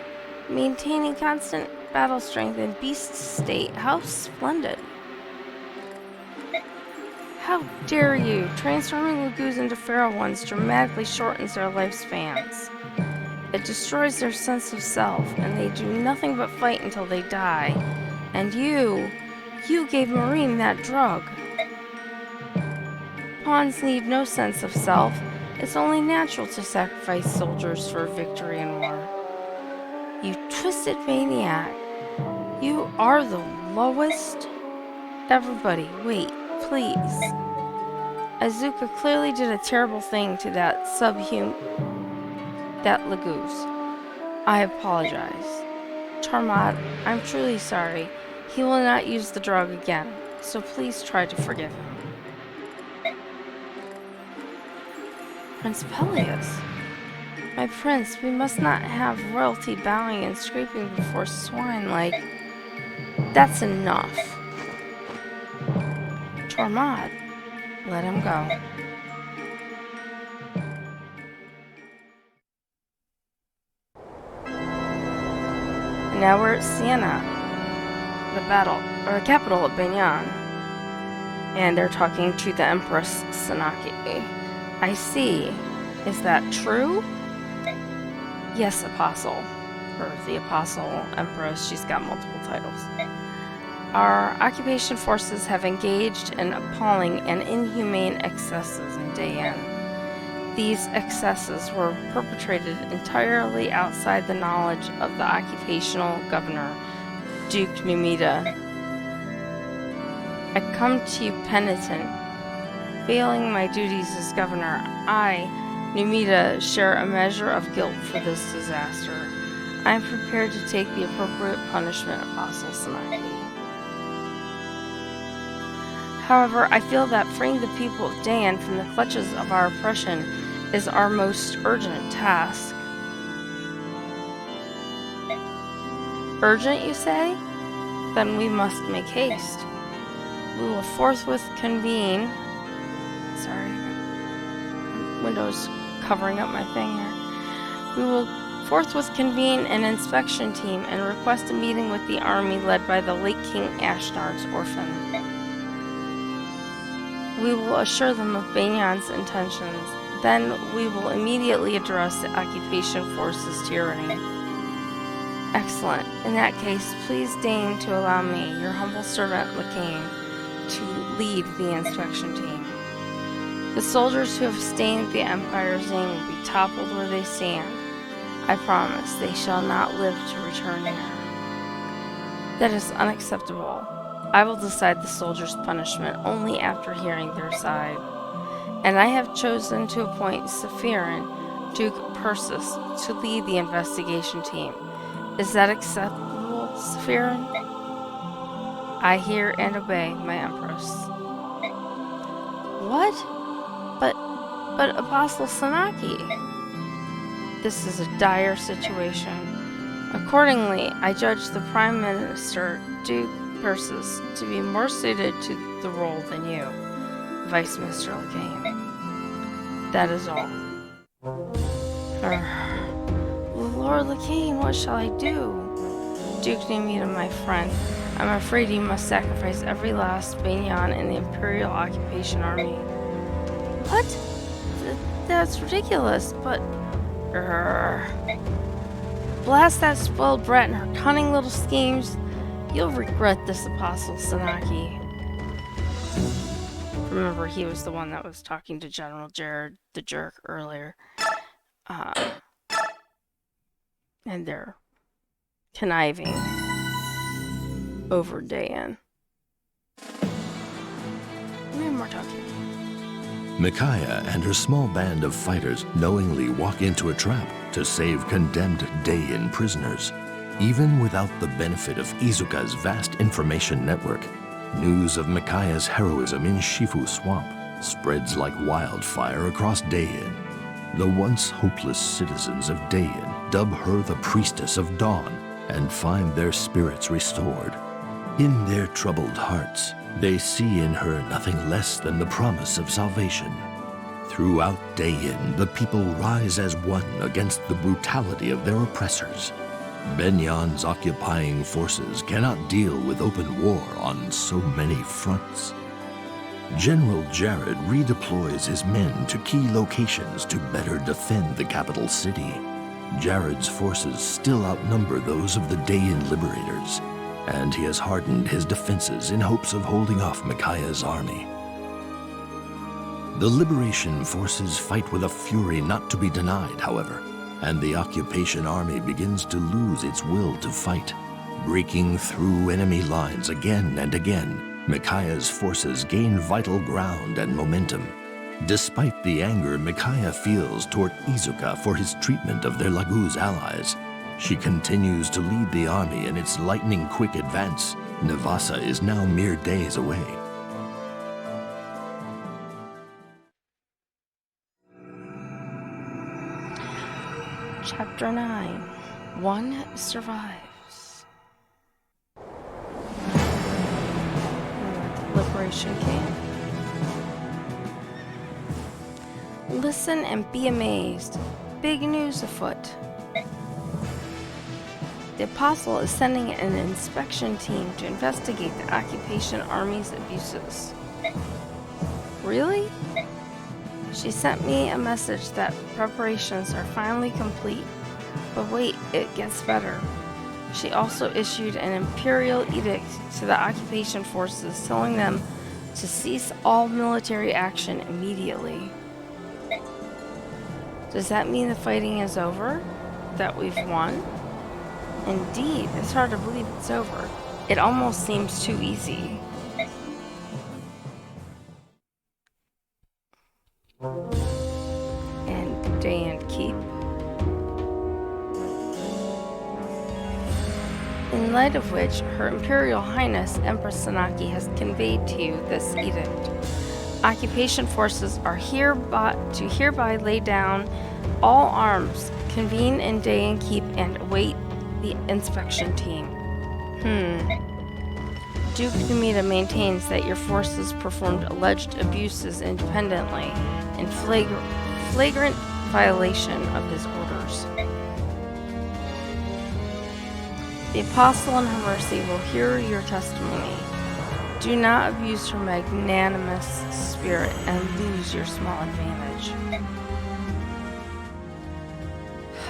Maintaining constant battle strength in beast state, how splendid. How dare you! Transforming lagoos into feral ones dramatically shortens their lifespans. It destroys their sense of self, and they do nothing but fight until they die. And you gave Maureen that drug. Pawns need no sense of self. It's only natural to sacrifice soldiers for victory in war. You twisted maniac. You are the lowest. Everybody, wait, please. Azuka clearly did a terrible thing to that lagoose. I apologize. Tormod, I'm truly sorry. He will not use the drug again, so please try to forgive him. Prince Peleus. My prince, we must not have royalty bowing and scraping before swine like... That's enough. Tormod, let him go. And now we're at Siena, the capital of Banyan. And they're talking to the Empress Sanaki. I see. Is that true? Yes, Apostle. Or the Apostle Empress, she's got multiple titles. Our occupation forces have engaged in appalling and inhumane excesses in Dayan. These excesses were perpetrated entirely outside the knowledge of the occupational governor, Duke Numida. I come to you penitent. Failing my duties as governor, I, Numida, share a measure of guilt for this disaster. I am prepared to take the appropriate punishment, Apostle Sanaki. However, I feel that freeing the people of Dan from the clutches of our oppression is our most urgent task. Urgent, you say? Then we must make haste. We will forthwith convene... Sorry, Windows covering up my thing here. We will forthwith convene an inspection team and request a meeting with the army led by the late King Ashnard's orphan. We will assure them of Banyan's intentions. Then we will immediately address the occupation force's tyranny. Excellent. In that case, please deign to allow me, your humble servant Lacane, to lead the inspection team. The soldiers who have stained the Empire's name will be toppled where they stand. I promise they shall not live to return here. That is unacceptable. I will decide the soldiers' punishment only after hearing their side. And I have chosen to appoint Sephirin, Duke Persis, to lead the investigation team. Is that acceptable, Sephirin? I hear and obey, my Empress. What? But Apostle Sanaki. This is a dire situation. Accordingly, I judge the Prime Minister, Duke Persis, to be more suited to the role than you, Vice Minister Lacane. That is all. Lord Lacane, what shall I do? Duke Numida, my friend, I'm afraid you must sacrifice every last Banyan in the Imperial Occupation Army. What? That's ridiculous, but... Blast that spoiled brat and her cunning little schemes. You'll regret this, Apostle Sanaki. Remember, he was the one that was talking to General Jared the Jerk earlier. And they're conniving over Dayan. We have more talking. Micaiah and her small band of fighters knowingly walk into a trap to save condemned Dayan prisoners. Even without the benefit of Izuka's vast information network, news of Micaiah's heroism in Shifu Swamp spreads like wildfire across Dayan. The once hopeless citizens of Dayan dub her the Priestess of Dawn and find their spirits restored. In their troubled hearts, they see in her nothing less than the promise of salvation. Throughout Dayan, the people rise as one against the brutality of their oppressors. Benyan's occupying forces cannot deal with open war on so many fronts. General Jared redeploys his men to key locations to better defend the capital city. Jared's forces still outnumber those of the Dayan liberators, and he has hardened his defenses in hopes of holding off Micaiah's army. The liberation forces fight with a fury not to be denied, however, and the occupation army begins to lose its will to fight. Breaking through enemy lines again and again, Micaiah's forces gain vital ground and momentum. Despite the anger Micaiah feels toward Izuka for his treatment of their Laguz allies, she continues to lead the army in its lightning-quick advance. Navassa is now mere days away. Chapter 9. One survives. Liberation camp. Listen and be amazed. Big news afoot. The Apostle is sending an inspection team to investigate the occupation army's abuses. Really? She sent me a message that preparations are finally complete. But wait, it gets better. She also issued an imperial edict to the occupation forces telling them to cease all military action immediately. Does that mean the fighting is over? That we've won? Indeed, it's hard to believe it's over. It almost seems too easy. And Dayan Keep. In light of which, Her Imperial Highness Empress Sanaki has conveyed to you this edict. Occupation forces are hereby lay down all arms, convene in Dayan Keep, and await the inspection team. Duke Numida maintains that your forces performed alleged abuses independently in flagrant violation of his orders. The Apostle in her mercy will hear your testimony. Do not abuse her magnanimous spirit and lose your small advantage.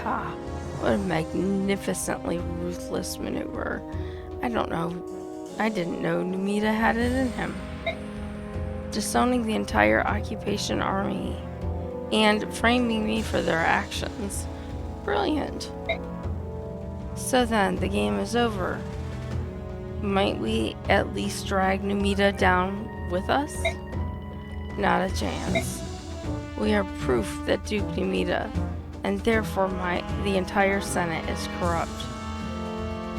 Ha! What a magnificently ruthless maneuver. I didn't know Numida had it in him. Disowning the entire occupation army and framing me for their actions. Brilliant. So then, the game is over. Might we at least drag Numida down with us? Not a chance. We are proof that Duke Numida, and therefore the entire Senate, is corrupt.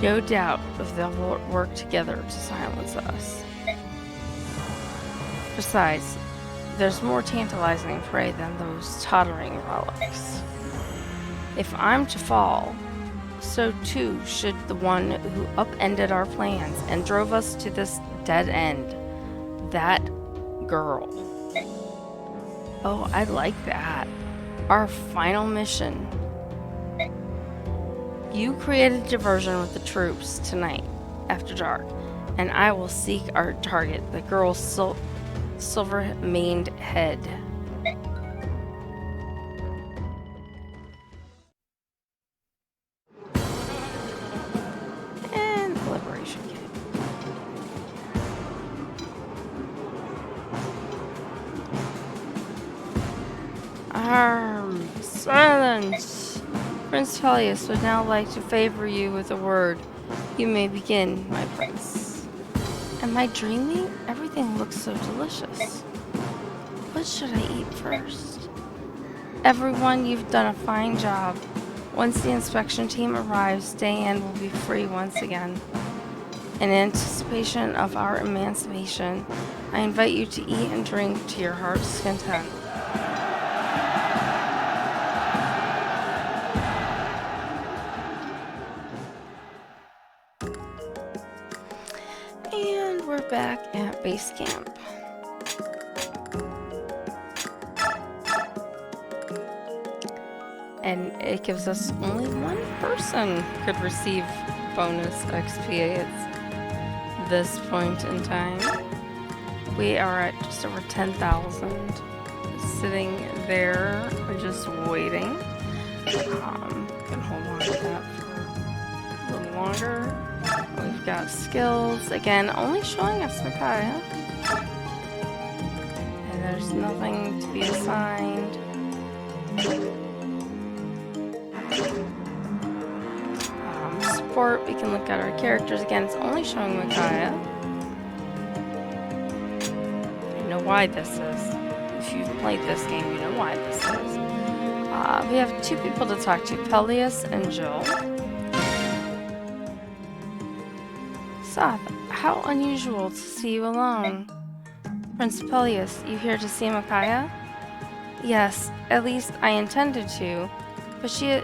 No doubt if they'll work together to silence us. Besides, there's more tantalizing prey than those tottering relics. If I'm to fall, so too should the one who upended our plans and drove us to this dead end. That girl. Oh, I like that. Our final mission. You created diversion with the troops tonight, after dark, and I will seek our target, the girl's silver-maned head. And the liberation kit. Silence! Prince Peleus would now like to favor you with a word. You may begin, my prince. Am I dreaming? Everything looks so delicious. What should I eat first? Everyone, you've done a fine job. Once the inspection team arrives, Diane will be free once again. In anticipation of our emancipation, I invite you to eat and drink to your heart's content. And we're back at base camp. And it gives us only one person could receive bonus XP at this point in time. We are at just over 10,000, sitting there, just waiting. Can hold on to that for a little longer. We've got skills, again, only showing us Micaiah. And there's nothing to be assigned. Support, we can look at our characters. Again, it's only showing Micaiah. You know why this is. If you've played this game, you know why this is. We have two people to talk to, Peleus and Jill. Soth, how unusual to see you alone. Prince Peleus, you here to see Micaiah? Yes, at least I intended to, but she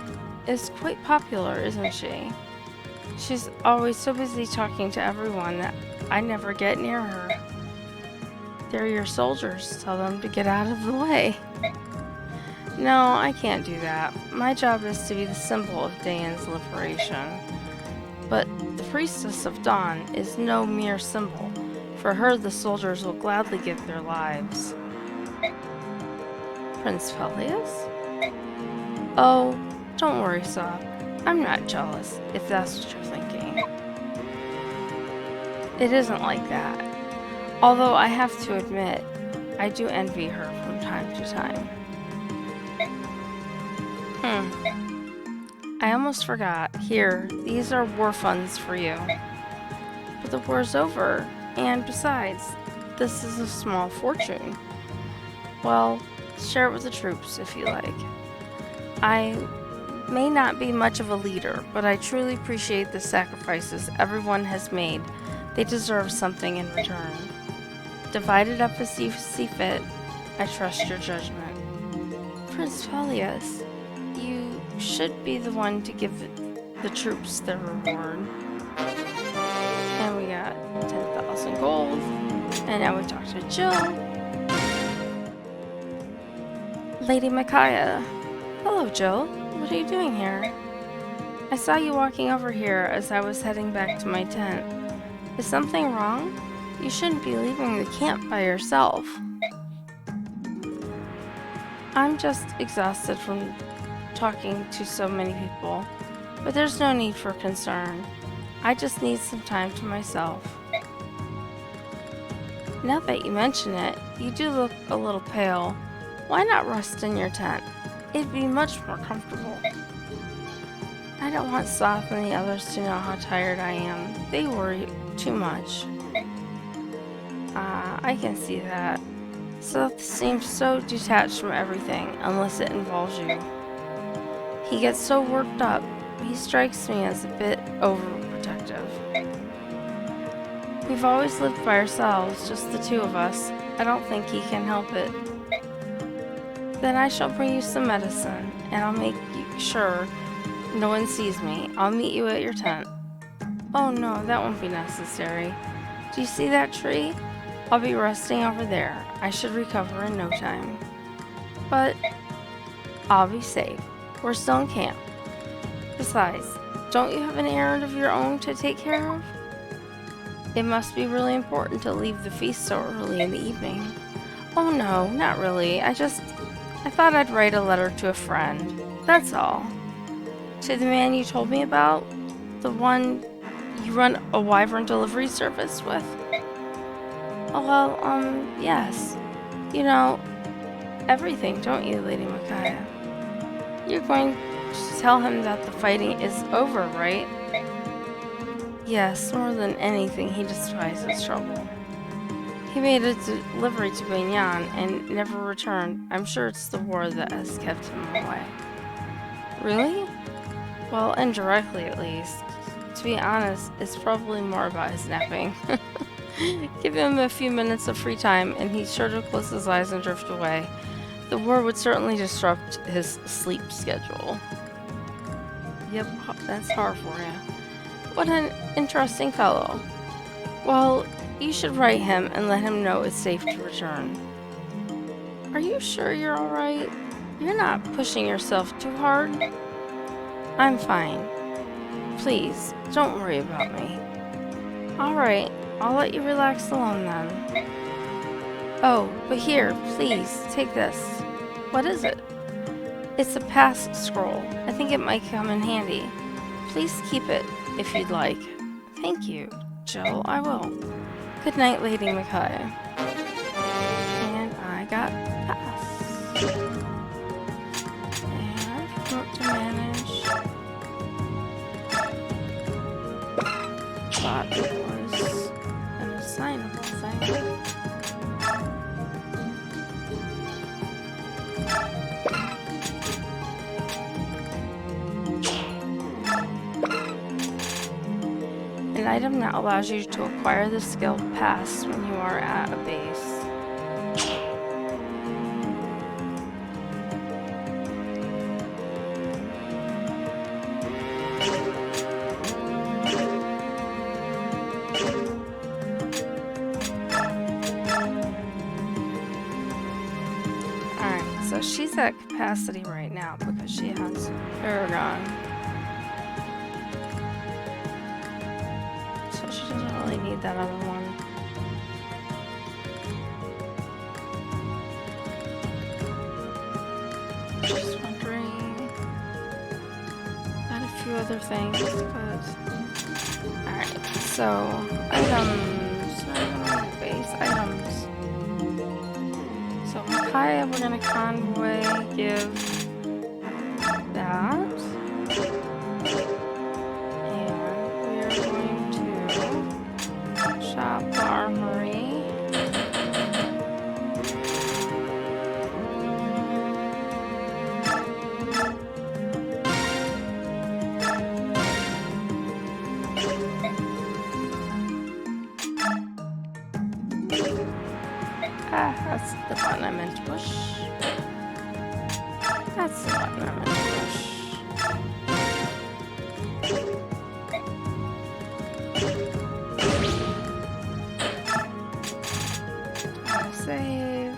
is quite popular, isn't she? She's always so busy talking to everyone that I never get near her. They're your soldiers. Tell them to get out of the way. No, I can't do that. My job is to be the symbol of Dane's liberation. But the Priestess of Dawn is no mere symbol. For her, the soldiers will gladly give their lives. Prince Peleus? Oh, don't worry, Soth. I'm not jealous, if that's what you're thinking. It isn't like that. Although I have to admit, I do envy her from time to time. I almost forgot. Here, these are war funds for you. But the war's over, and besides, this is a small fortune. Well, share it with the troops if you like. I may not be much of a leader, but I truly appreciate the sacrifices everyone has made. They deserve something in return. Divide it up as you see fit. I trust your judgment. Prince Peleus, you should be the one to give the troops their reward. And we got 10,000 gold. And now we talk to Jill. Lady Micaiah. Hello, Jill. What are you doing here? I saw you walking over here as I was heading back to my tent. Is something wrong? You shouldn't be leaving the camp by yourself. I'm just exhausted from talking to so many people, but there's no need for concern. I just need some time to myself. Now that you mention it, you do look a little pale. Why not rest in your tent? It'd be much more comfortable. I don't want Soth and the others to know how tired I am. They worry too much. I can see that. Soth seems so detached from everything, unless it involves you. He gets so worked up. He strikes me as a bit overprotective. We've always lived by ourselves, just the two of us. I don't think he can help it. Then I shall bring you some medicine, and I'll make sure no one sees me. I'll meet you at your tent. Oh no, that won't be necessary. Do you see that tree? I'll be resting over there. I should recover in no time. But I'll be safe. We're still in camp. Besides, don't you have an errand of your own to take care of? It must be really important to leave the feast so early in the evening. Oh no, not really. I thought I'd write a letter to a friend. That's all. To the man you told me about? The one you run a wyvern delivery service with? Oh, well, yes. You know everything, don't you, Lady Micaiah? You're going to tell him that the fighting is over, right? Yes, more than anything, he despises trouble. He made a delivery to Guignan and never returned. I'm sure it's the war that has kept him away. Really? Well, indirectly at least. To be honest, it's probably more about his napping. Give him a few minutes of free time and he's sure to close his eyes and drift away. The war would certainly disrupt his sleep schedule. Yep, that's hard for you. What an interesting fellow. Well, you should write him and let him know it's safe to return. Are you sure you're alright? You're not pushing yourself too hard? I'm fine. Please, don't worry about me. Alright, I'll let you relax alone then. Oh, but here, please, take this. What is it? It's a pass scroll. I think it might come in handy. Please keep it, if you'd like. Thank you, Jill, I will. Good night, Lady Micaiah. And I got pass. And promote to manage. Thought it was an assignable thing. An item that allows you to acquire the skill pass when you are at a base. Alright, so she's at capacity right now because she has Paragon. So she doesn't really need that other one. Just wondering. Got a few other things, but. Alright, so items. Base items. So Micaiah, we're gonna convoy, give that. And we're going to shop the armory. Ah, that's the button I meant to push. That's the button I meant to push. I'll save.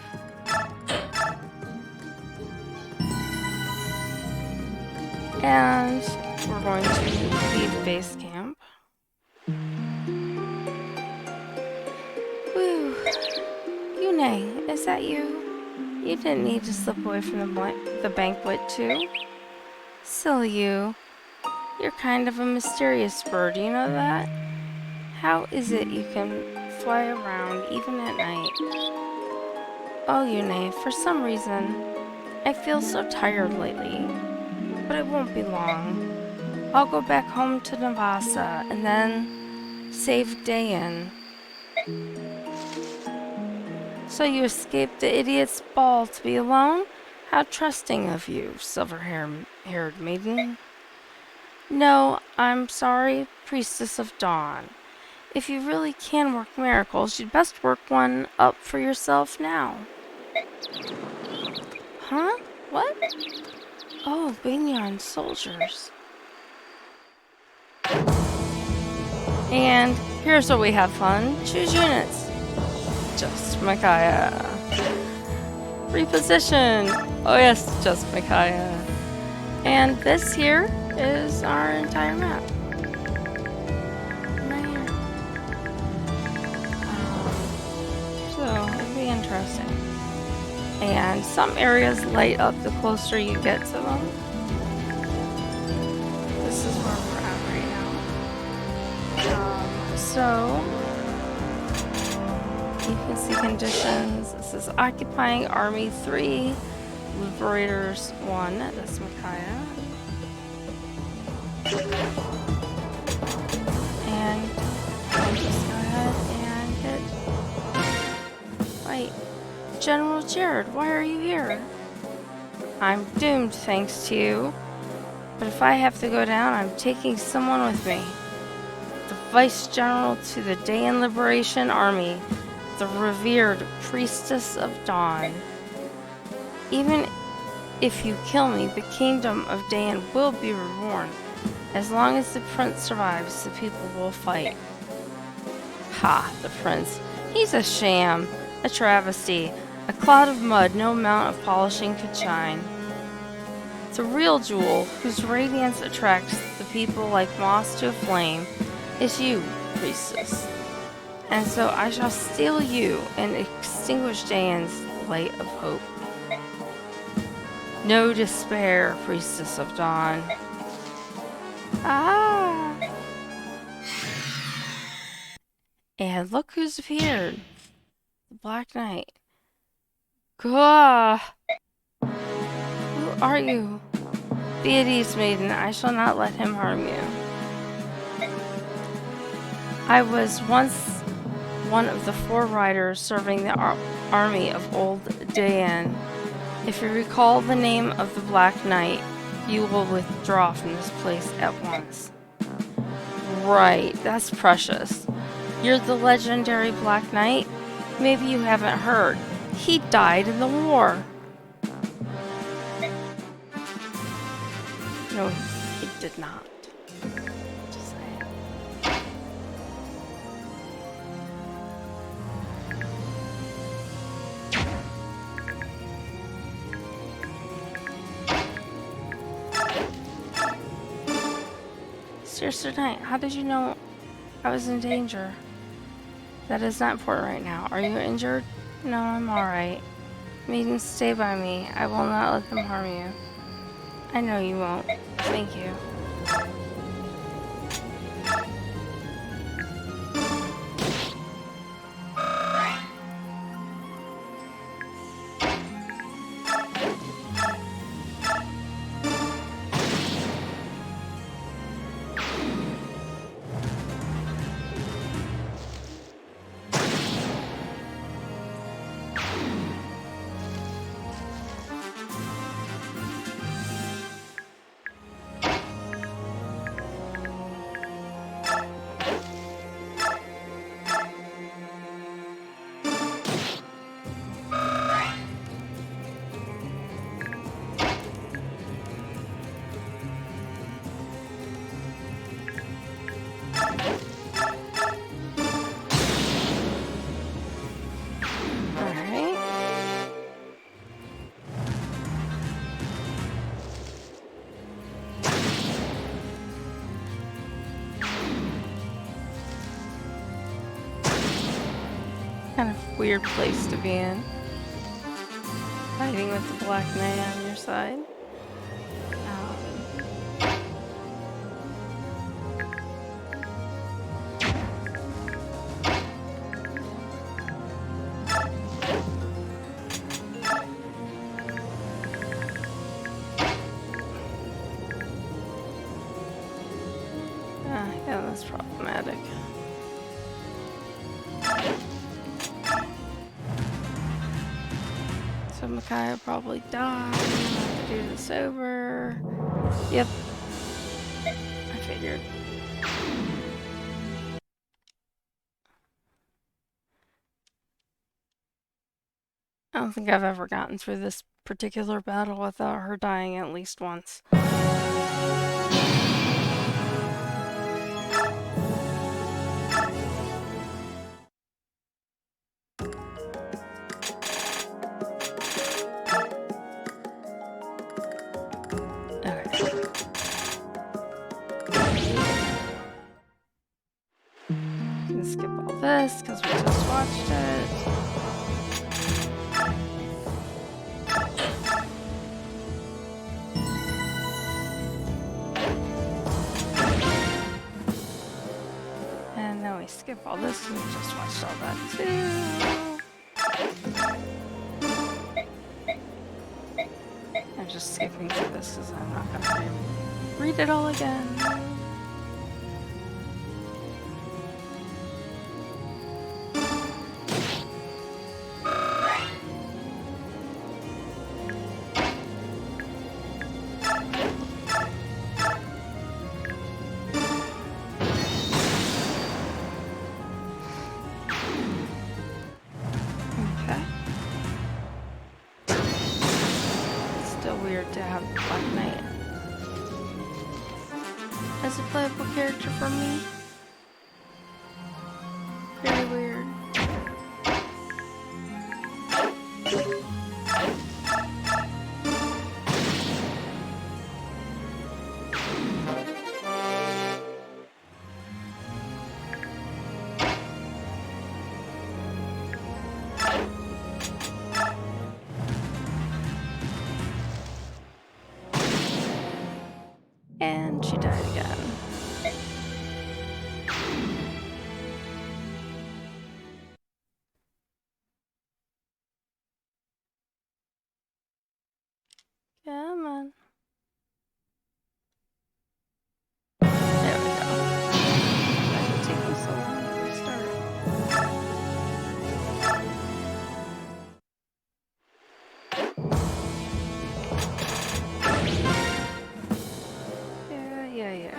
And we're going to leave base camp. Whew. Yune, is that you? You didn't need to slip away from the banquet, too. Silly you. You're kind of a mysterious bird, you know that? How is it you can fly around even at night? Oh, Yune, for some reason, I feel so tired lately. But it won't be long. I'll go back home to Navasa and then save Dayan. So you escaped the idiot's ball to be alone? How trusting of you, silver-haired maiden. No, I'm sorry, priestess of dawn. If you really can work miracles, you'd best work one up for yourself now. Huh? What? Oh, Guignan soldiers. And here's where we have fun. Choose units. Just Micaiah. Reposition. Oh yes, just Micaiah. And this here is our entire map. Right here. interesting. And some areas light up the closer you get to them. This is where we're at right now. So you can see conditions. This is occupying Army 3, Liberators 1. That's Micaiah. And I'll just go ahead and hit. Wait. General Jared, why are you here? I'm doomed thanks to you. But if I have to go down, I'm taking someone with me. The Vice General to the Dayan Liberation Army, the revered Priestess of Dawn. Even if you kill me, the kingdom of Dayan will be reborn. As long as the prince survives, the people will fight. Ha, the prince. He's a sham, a travesty, a clod of mud no amount of polishing could shine. The real jewel, whose radiance attracts the people like moths to a flame, is you, priestess. And so I shall steal you and extinguish Dayan's light of hope. No despair, priestess of dawn. Ah! And look who's appeared. The Black Knight. Gah! Who are you? Be at ease, maiden. I shall not let him harm you. I was once one of the 4 riders serving the army of old Dayan. If you recall the name of the Black Knight, you will withdraw from this place at once. Right, that's precious. You're the legendary Black Knight? Maybe you haven't heard. He died in the war. No, he did not. Just saying. Sir Knight, how did you know I was in danger? That is not important right now. Are you injured? No, I'm alright. Maiden, stay by me. I will not let them harm you. I know you won't. Thank you. Kind of weird place to be in. Fighting with the Black Knight on your side. Yeah, that's problematic. So Micaiah probably died. I have to do this over. Yep. I figured. I don't think I've ever gotten through this particular battle without her dying at least once. Skip all this because we just watched it. skip all this and we just watched all that too. I'm just skipping through this because I'm not gonna read it all again. To have Black Knight as a playable character for me. Very weird. And she died again. Come on. There we go. Why is it taking so long to restart? Yeah.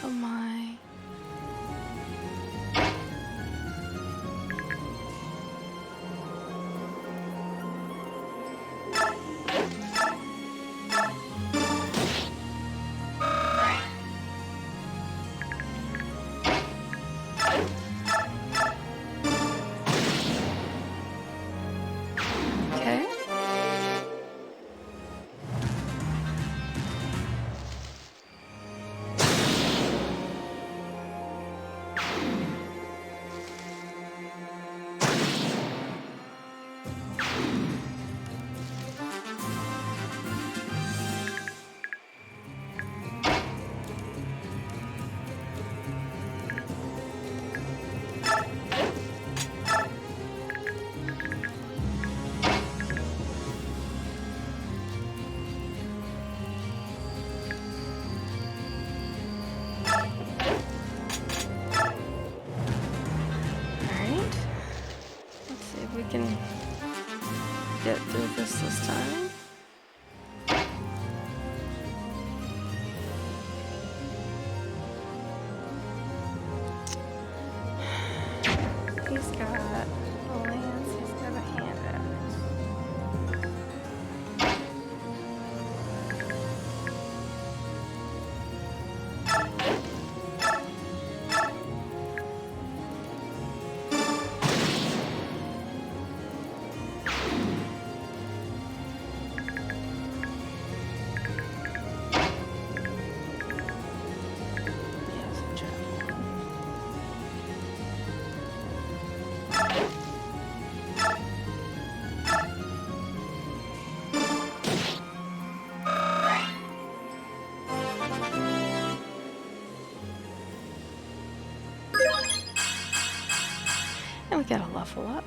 Oh my. Okay. We can get through this time. He's got a lance, he's got a hand axe. And we gotta level up.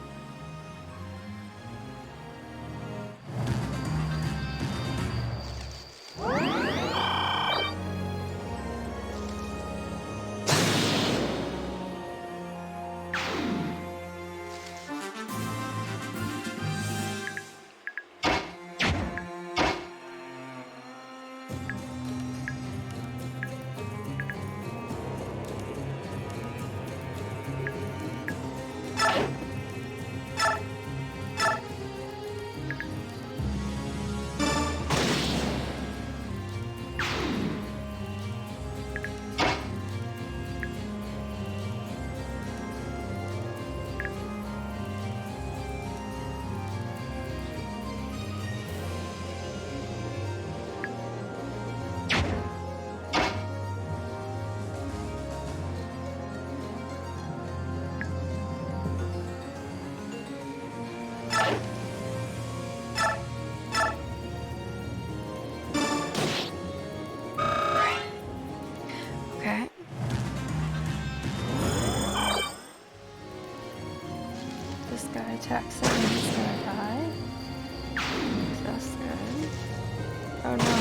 this guy attacks him and he's gonna die. That's good. Oh no.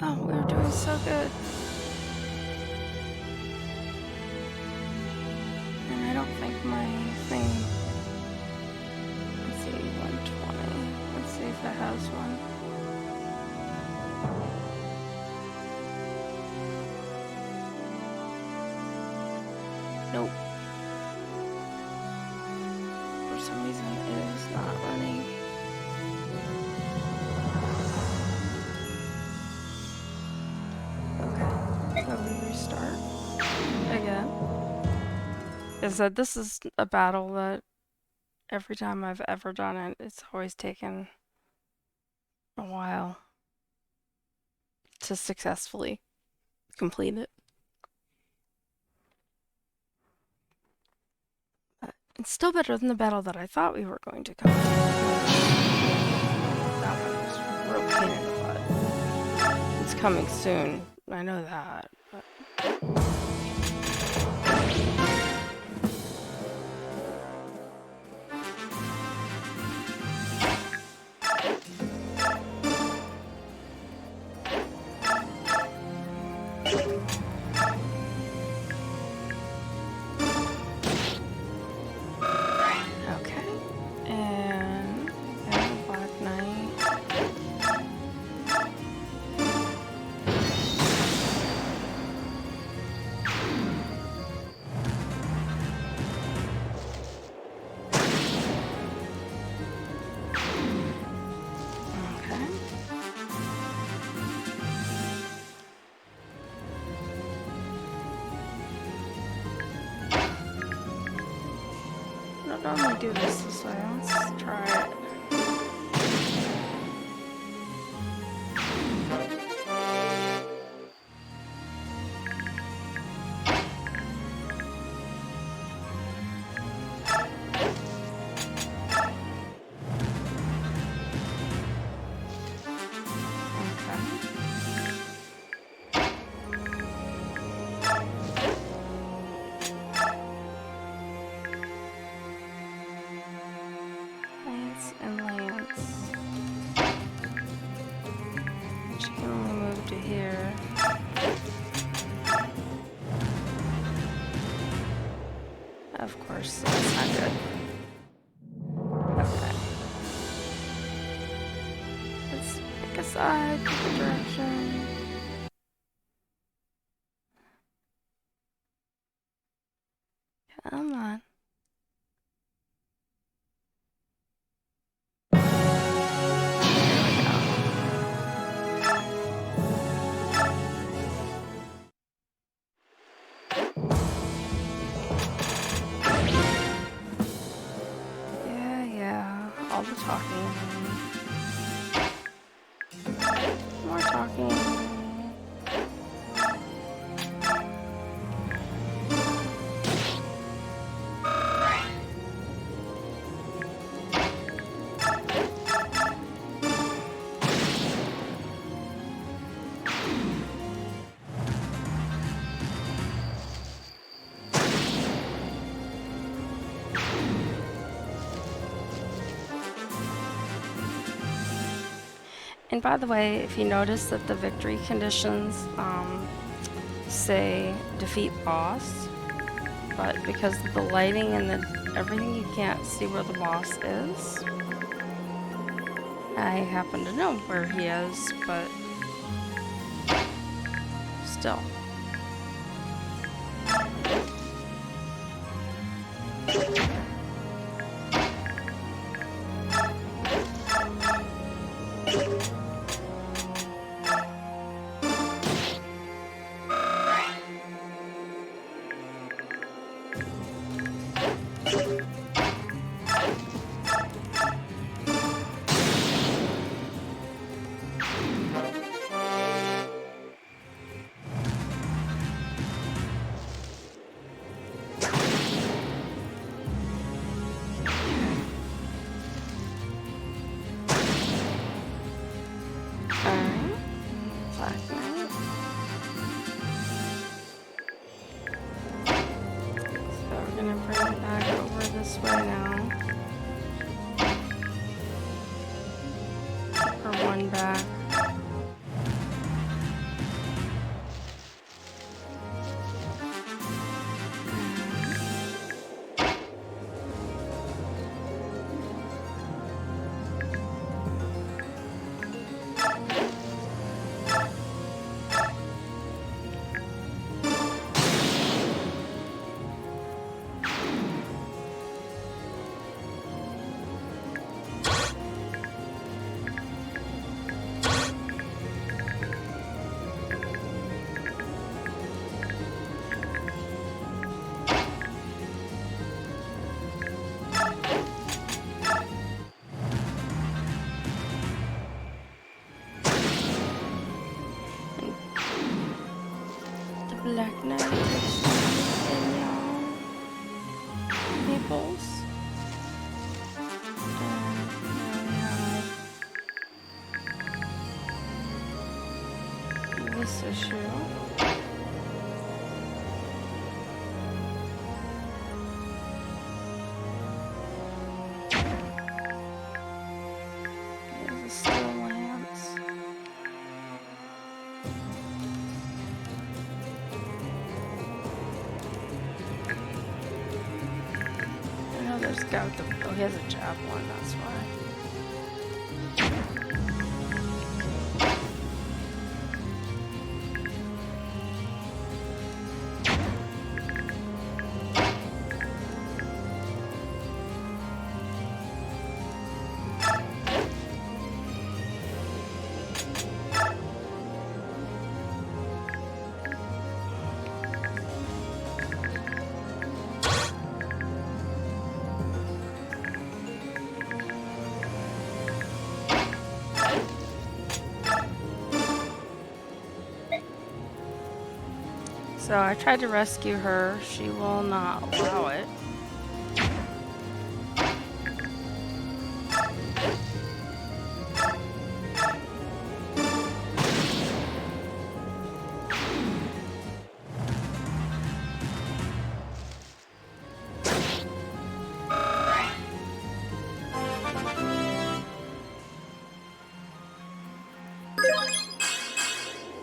Oh, we were doing so good. And I don't think my thing... Let's see, 120. Let's see if it has one. Nope. For some reason it is not running. Okay, so we restart again. Is that this is a battle that every time I've ever done it, it's always taken a while to successfully complete it. But it's still better than the battle that I thought we were going to come to. That one was a real pain in the butt. It's coming soon. I know that. But... Okay. And Black Knight. Okay. I don't normally do this way. Let's try it. Lance and Lance. She can only move to here. Of course, that's not good. Okay. Let's pick a side, pick a direction. Come on. Yeah, all the talking. More talking. And by the way, if you notice that the victory conditions say defeat boss, but because of the lighting and everything, you can't see where the boss is. I happen to know where he is, but still. this way now. Keep her one back. Black Knight takes down Naples. And we have this issue. There's a steel lance. There's a guy with the. Oh, he has a javelin, that's why. So I tried to rescue her. She will not allow it.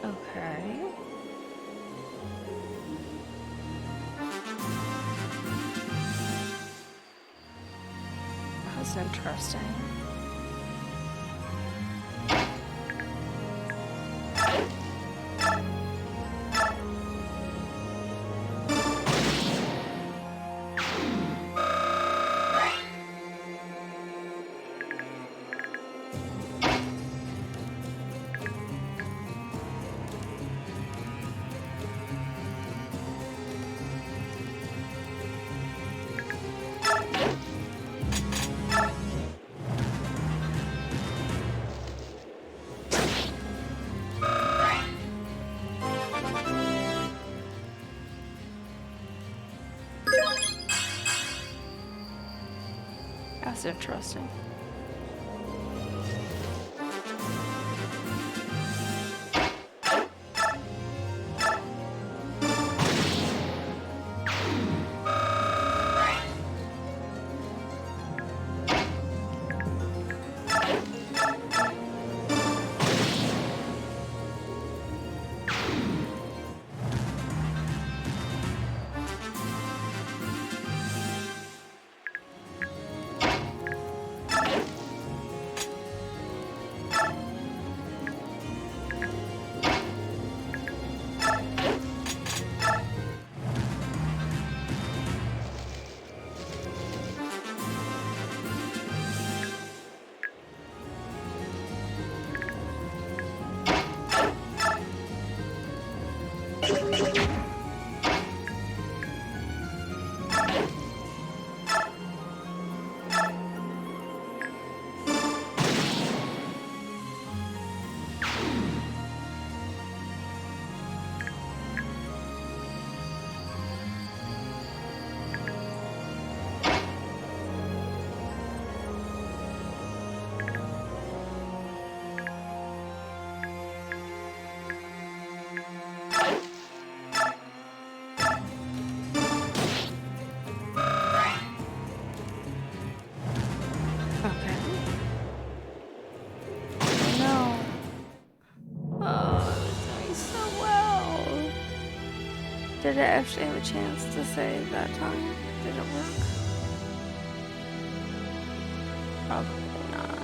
Okay. That's interesting. That's interesting. Did I actually have a chance to save that time? Did it work? Probably not.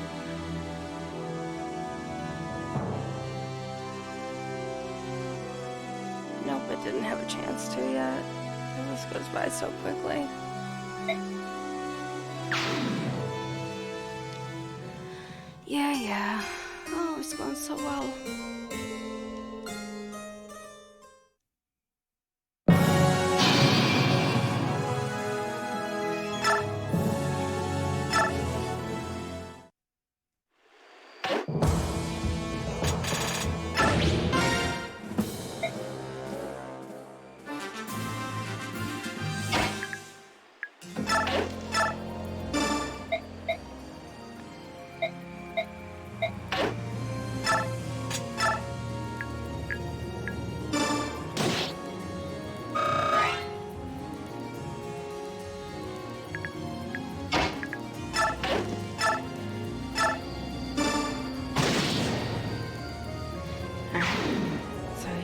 Nope, it didn't have a chance to yet. This goes by so quickly. Yeah. Oh, it's going so well.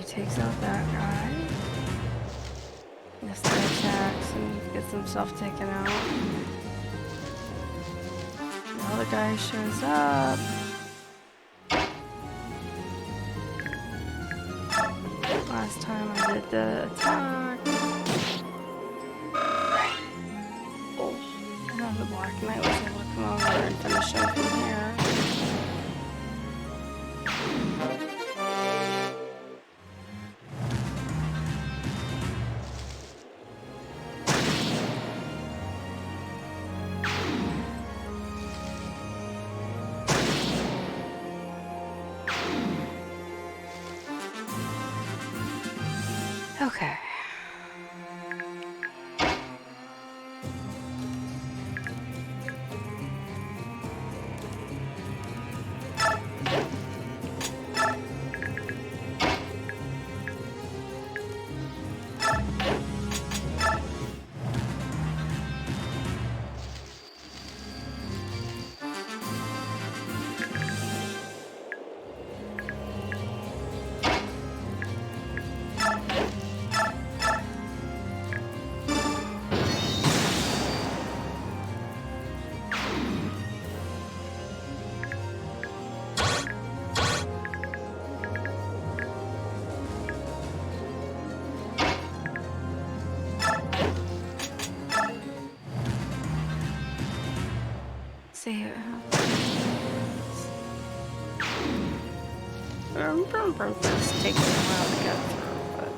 Takes out that guy. This guy attacks and gets himself taken out. The other guy shows up. Last time I did the attack. Oh, and then the Black Knight was able to come over and finish him from here. Okay. See what happens. This takes a while to get through, but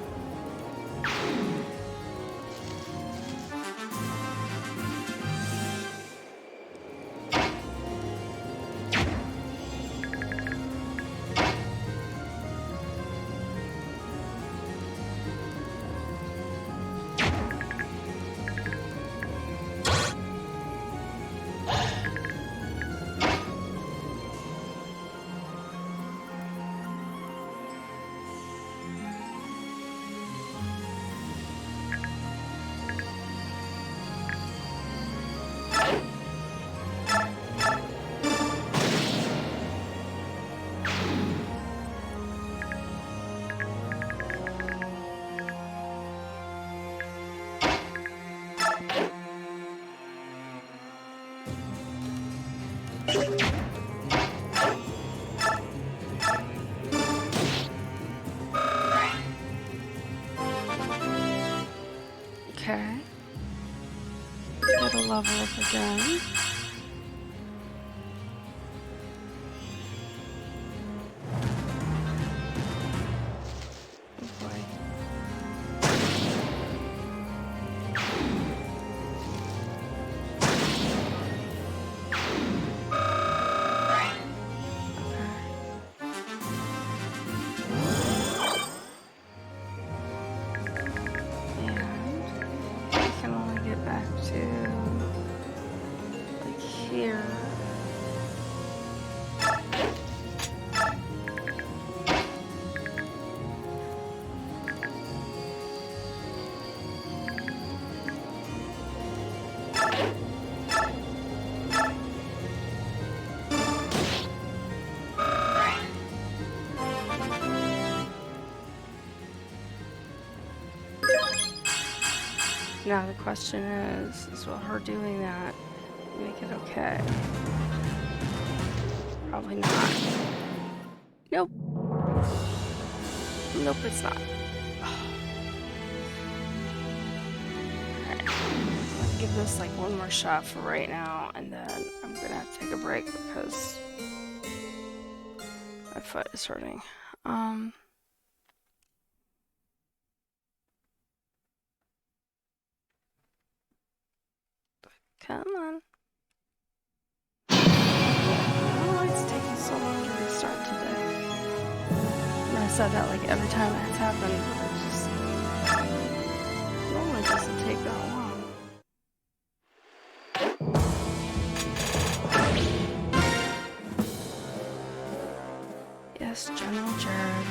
okay. Gotta level up again. Oh boy. Here. Now the question is will her doing that make it okay? Probably not. Nope. Nope, it's not. Alright. I'm gonna give this like one more shot for right now, and then I'm gonna have to take a break because my foot is hurting. Come on. Oh, it's taking so long to restart today. And I said that like every time it's happened, but it just normally doesn't take that long. Yes, General Jared.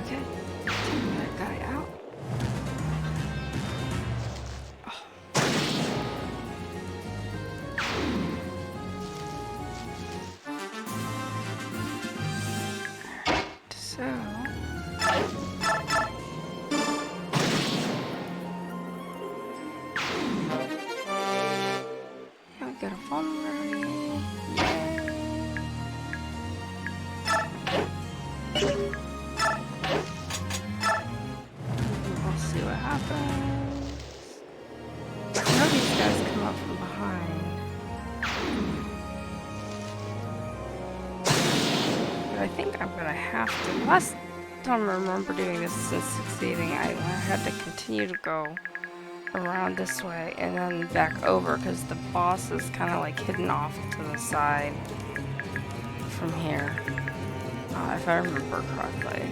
Okay, take that guy out. So, I got a vulnerability. Yay! We'll see what happens. I know these guys come up from behind. But I think I'm gonna have to. Last time I remember doing this and succeeding, I had to continue to go around this way and then back over because the boss is kind of like hidden off to the side from here, if I remember correctly.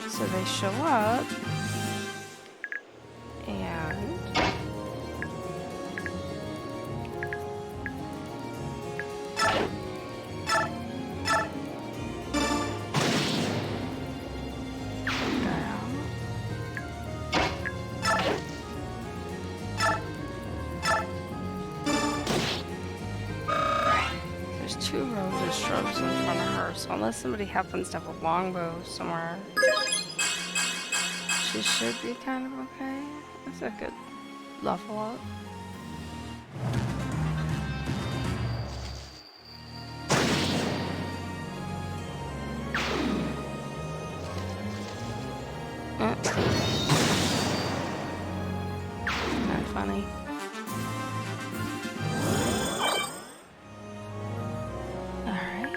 So they show up, and there's 2 rows of shrubs in front of her, so unless somebody happens to have a longbow somewhere, she should be kind of okay. That's a good level up. Kind of funny. Alright.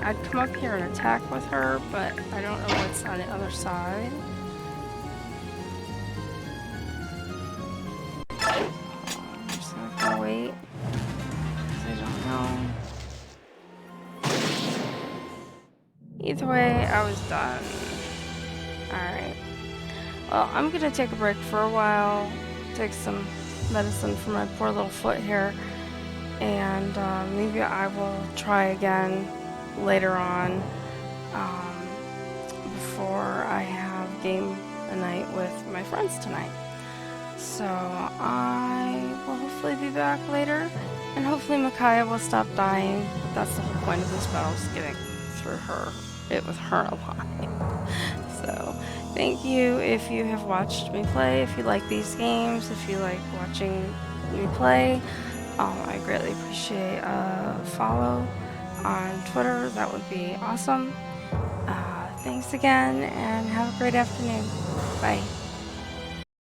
I'd come up here and attack with her, but I don't know what's on the other side. I'm just gonna wait. 'Cause I don't know. Either way, I was done. Alright. Well, I'm gonna take a break for a while, take some medicine for my poor little foot here, and maybe I will try again later on before I have game night with my friends tonight. So I will hopefully be back later, and hopefully Micaiah will stop dying. That's the whole point of this battle, is getting through it with her alive. So thank you if you have watched me play, if you like these games, if you like watching me play. I greatly appreciate a follow on Twitter. That would be awesome. Thanks again, and have a great afternoon. Bye.